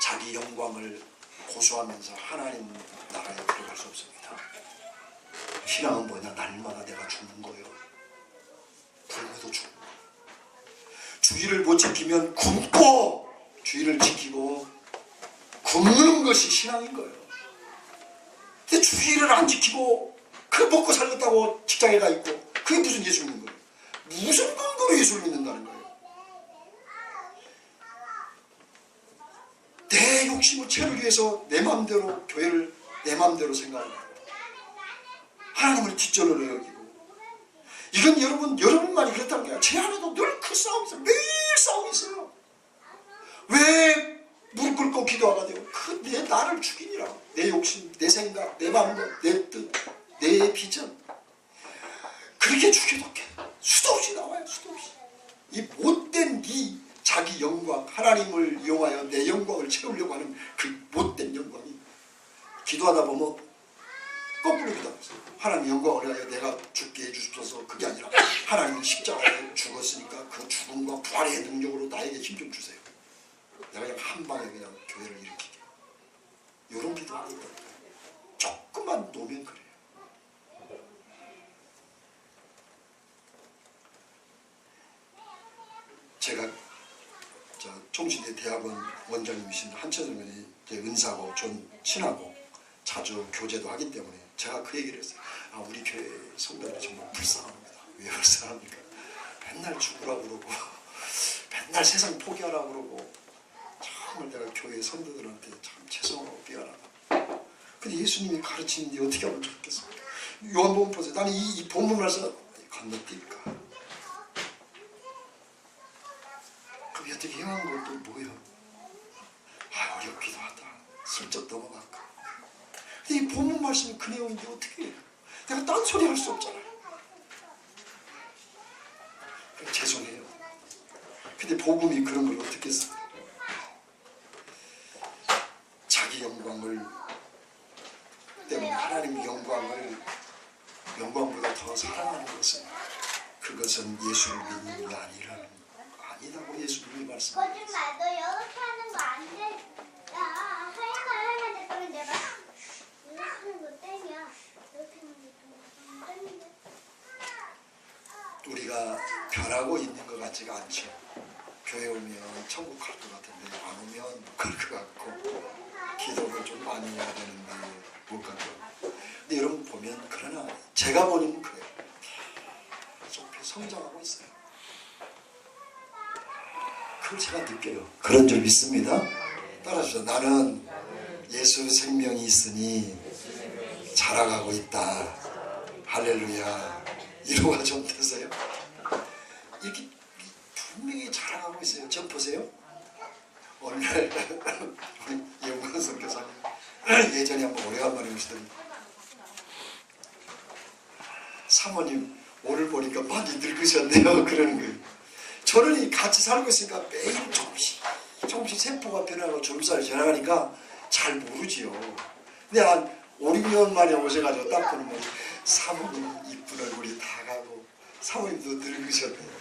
자기 영광을 고수하면서 하나님 나라에 들어갈 수 없습니다. 신앙은 뭐냐? 날마다 내가 죽는 거예요. 굶어도 죽고, 주의를 못 지키면 굶고, 주의를 지키고 굶는 것이 신앙인 거예요. 근데 주의를 안 지키고 그 먹고 살겠다고 직장에 가 있고, 그게 무슨 예수 믿는 거예요? 무슨 근거로 예수를 믿는다는 거예요? 내 욕심을 채우기 위해서 내 마음대로 교회를 내 마음대로 생각하고 하나님을 뒷전으로 여기고, 이건 여러분만이 그렇다는 거야. 제 안에도 늘 그 싸움이 있어요. 매일 싸움이 있어요. 왜 무릎 꿇고 기도하가 돼요? 그 내 나를 죽이니라. 내 욕심, 내 생각, 내 마음껏, 내 뜻, 내 비전. 그렇게 죽여도 수도 없이 나와요. 수도 없이. 이 못된 이 자기 영광, 하나님을 이용하여 내 영광을 채우려고 하는 그 못된 영광이, 기도하다 보면 거꾸로 기도하면서 하나님 영광을 위하여 내가 죽게 해주십소서, 그게 아니라 하나님이 십자가에 죽었으니까 그 죽음과 부활의 능력으로 나에게 힘 좀 주세요. 내가 그냥 한 방에 그냥 교회를 일으키게. 이런 기도하고 있다. 조금만 놓으면 그래요. 제가 총신대 대학원 원장님이신 한철선 의원이 은사고 전 친하고 자주 교제도 하기 때문에 제가 그 얘기를 했어요. 아, 우리 교회 성도들이 정말 불쌍합니다. 왜 불쌍합니까? 맨날 죽으라고 그러고 맨날 세상 포기하라고 그러고, 정말 내가 교회 성도들한테 참 죄송하고 미안하다. 근데 예수님이 가르치는데 어떻게 하면 좋겠습니까? 요한복음 보세요. 나는 이 본문 말씀 건너뛸까? 그럼 어떻게 행한 것도 뭐예요? 아, 우리가 기도하다 슬쩍 넘어갈까? 근데 이 본문 말씀이 그 내용인데 어떻게 해요? 내가 딴소리 할 수 없잖아요. 죄송해요. 근데 복음이 그런 걸 어떻게 써? 자기 영광을 때문에 하나님의 영광보다 더 사랑하는 것은, 그것은 예수를 믿는 게 아니라고 예수님이 말씀하셨어요. 거짓말, 너 이렇게 하는 거 안 돼. 야, 하면 돼. 그러면 내가 이렇게 하는 거 땡이야. 이렇게 하는 거 땡인데. 우리가 변하고 있는 것 같지가 않죠. 교회 오면 천국 갈 것 같은데 안 오면 못 갈 것 같고, 기도를 좀 많이 해야 되는데 못 갈 것 같고. 근데 여러분 보면, 그러나 제가 보니까 그래요. 계속 성장하고 있어요. 그걸 제가 느껴요. 그런 줄 믿습니다. 따라주세요. 나는 예수 생명이 있으니 자라가고 있다. 할렐루야. 이루가 좀 되세요? 이렇게 분명히 자라가고 있어요. 저 보세요. 오늘 우리 예원근 선교사님 예전에 한번 오래간만에 오시더니, 사모님 오늘 보니까 많이 늙으셨네요. 그러는 거예요. 저는 같이 살고 있으니까 매일 조금씩 조금씩 세포가 변하고 주름살이 지나가니까 잘 모르지요. 근데 한 5, 6년 만에 오셔가지고 딱 보는 거지. 사모님 이쁜 얼굴이 다 가고 사모님도 늙으셨네요.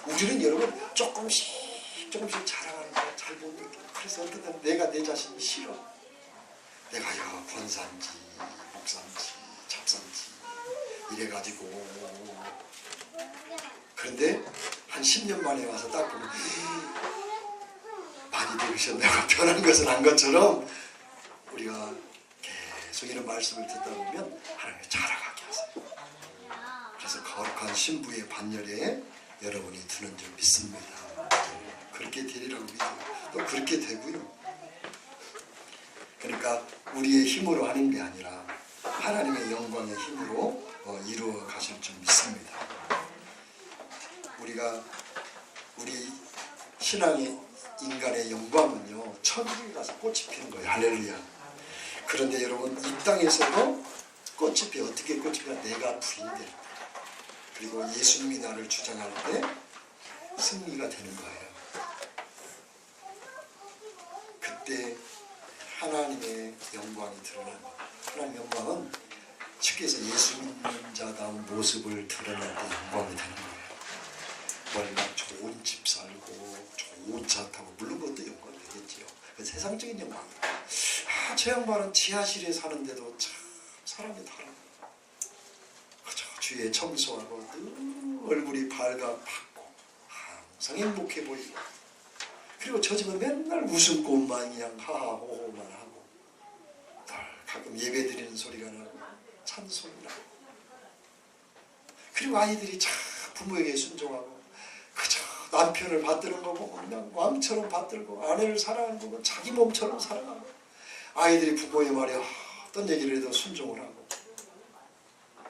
우리는 여러분 조금씩 자라가는 거 잘 못 느껴. 그래서 어떤 때는 내가 내 자신이 싫어. 내가 야 권사인지 목사인지 잡사인지 이래가지고. 그런데 한 10년 만에 와서 딱 보면 많이 늙으셨네요. 변한 것은 안 것처럼 우리가 계속 이런 말씀을 듣다 보면 하나님이 자라가게 하세요. 그래서 거룩한 신부의 반열에 여러분이 드는 줄 믿습니다. 그렇게 되리라고 믿어요. 또 그렇게 되고요. 그러니까 우리의 힘으로 하는 게 아니라 하나님의 영광의 힘으로 이루어 가실 줄 믿습니다. 우리 신앙의 인간의 영광은요, 천국에 가서 꽃이 피는 거예요. 할렐루야. 그런데 여러분, 이 땅에서도 꽃이 피어. 어떻게 꽃이 피어? 내가 부인될 때, 그리고 예수님이 나를 주장할 때 승리가 되는 거예요. 그때 하나님의 영광이 드러나는 거예요. 하나님의 영광은 쉽게해서 예수 믿는 자다운 모습을 드러낼 때 영광이 되는 거예요. 월막 좋은 집 살고 좋은 차 타고, 물론 그것도 영광이 되겠지요. 그 세상적인 영광이에요. 저 양반은 지하실에 사는데도 참 사람이 다르고 그저 주위에 청소하고 늘 얼굴이 밝고 항상 행복해 보이고, 그리고 저 집은 맨날 웃음꽃 마냥 하하호호만 하고 가끔 예배 드리는 소리가 나고 찬송이 나고, 그리고 아이들이 참 부모에게 순종하고 그저 남편을 받드는 거 보고 그냥 왕처럼 받들고, 아내를 사랑하는 거 보고 자기 몸처럼 사랑하고, 아이들이 부모의 말에 어떤 얘기를 해도 순종을 하고,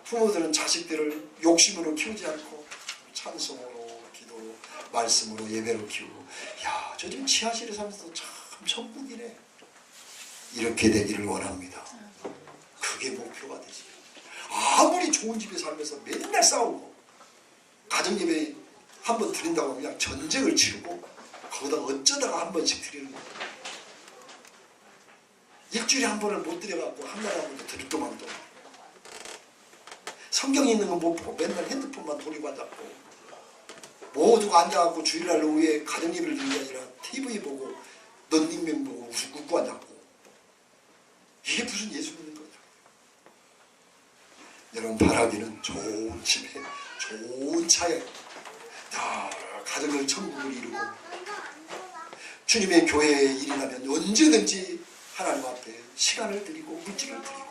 부모들은 자식들을 욕심으로 키우지 않고 찬송으로, 기도로, 말씀으로, 예배로 키우고, 야, 저 지금 지하실에 살면서도 참 천국이네. 이렇게 되기를 원합니다. 그게 목표가 되지. 아무리 좋은 집에 살면서 맨날 싸우고, 가정예배 한 번 드린다고 그냥 전쟁을 치르고, 거기다 어쩌다가 한 번씩 드리는 거예요. 일주일에 한 번을 못 드려갖고 한 달에 한 번도 드릴 동안 또 성경 있는 건 못 보고 맨날 핸드폰만 돌리고 앉았고, 모두가 앉아갖고 주일날 오후에 가정예배를 드리는 게 아니라 TV 보고 런닝맨 보고 웃고 앉았고, 이게 무슨 예수 믿는 거냐. 여러분, 바라기는 좋은 집에 좋은 차에 다 가정을 천국을 이루고, 주님의 교회에 일이 나면 언제든지 하나님 앞에 시간을 드리고 물질을 드리고,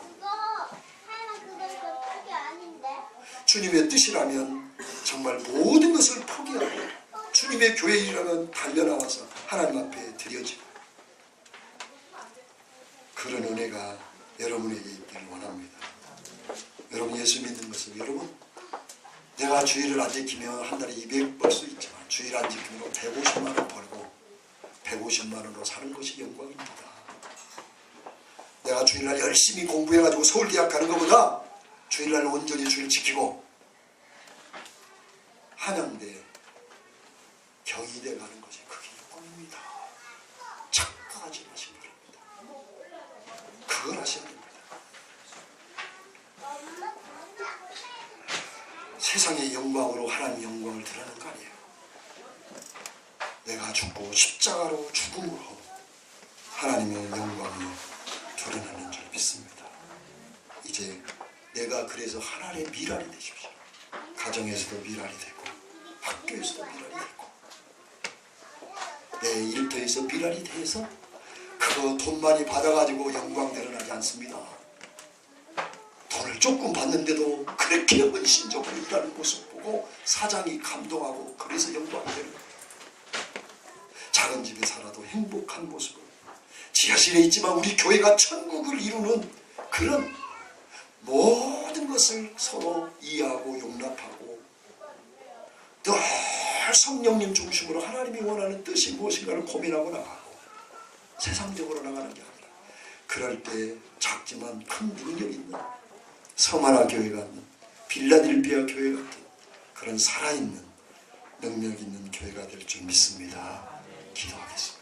주님의 뜻이라면 정말 모든 것을 포기하고 주님의 교회 일이라면 달려나와서 하나님 앞에 드려지고, 그런 은혜가 여러분에게 있기를 원합니다. 여러분, 예수 믿는 것은, 여러분, 내가 주일을 안 지키면 한 달에 200 벌 수 있지만 주일 안 지키면 150만 원 벌고 150만 원으로 사는 것이 영광입니다. 내가 주일날 열심히 공부해가지고 서울대학 가는 것보다 주일날 온전히 주일 지키고 한양대, 경희대 가는 것이 그게 영광입니다. 착각하지 마시기 바랍니다. 그걸 하셔야 됩니다. 세상의 영광으로 하나님의 영광을 드러내는 거 아니에요. 내가 죽고 십자가로 죽음으로 하나님의 영광이 드러나는 줄 믿습니다. 이제 내가 그래서 하나님의 미랄이 되십시오. 가정에서도 미랄이 되고, 학교에서도 미랄이 되고, 내 일터에서 미랄이 돼서 그 돈 많이 받아가지고 영광 드러나지 않습니다. 돈을 조금 받는데도 그렇게 헌신적으로 일하는 모습 보고 사장이 감동하고, 그래서 영광이 되는 거예요. 작은 집에 살아도 행복한 모습을, 지하실에 있지만 우리 교회가 천국을 이루는 그런 모든 것을 서로 이해하고 용납하고, 늘 성령님 중심으로 하나님이 원하는 뜻이 무엇인가를 고민하고 나가고, 세상적으로 나가는 게 아니라 그럴 때 작지만 큰 능력 있는 서마나 교회 같은, 빌라델피아 교회 같은 그런 살아있는 능력 있는 교회가 될 줄 믿습니다. 기도하겠습니다.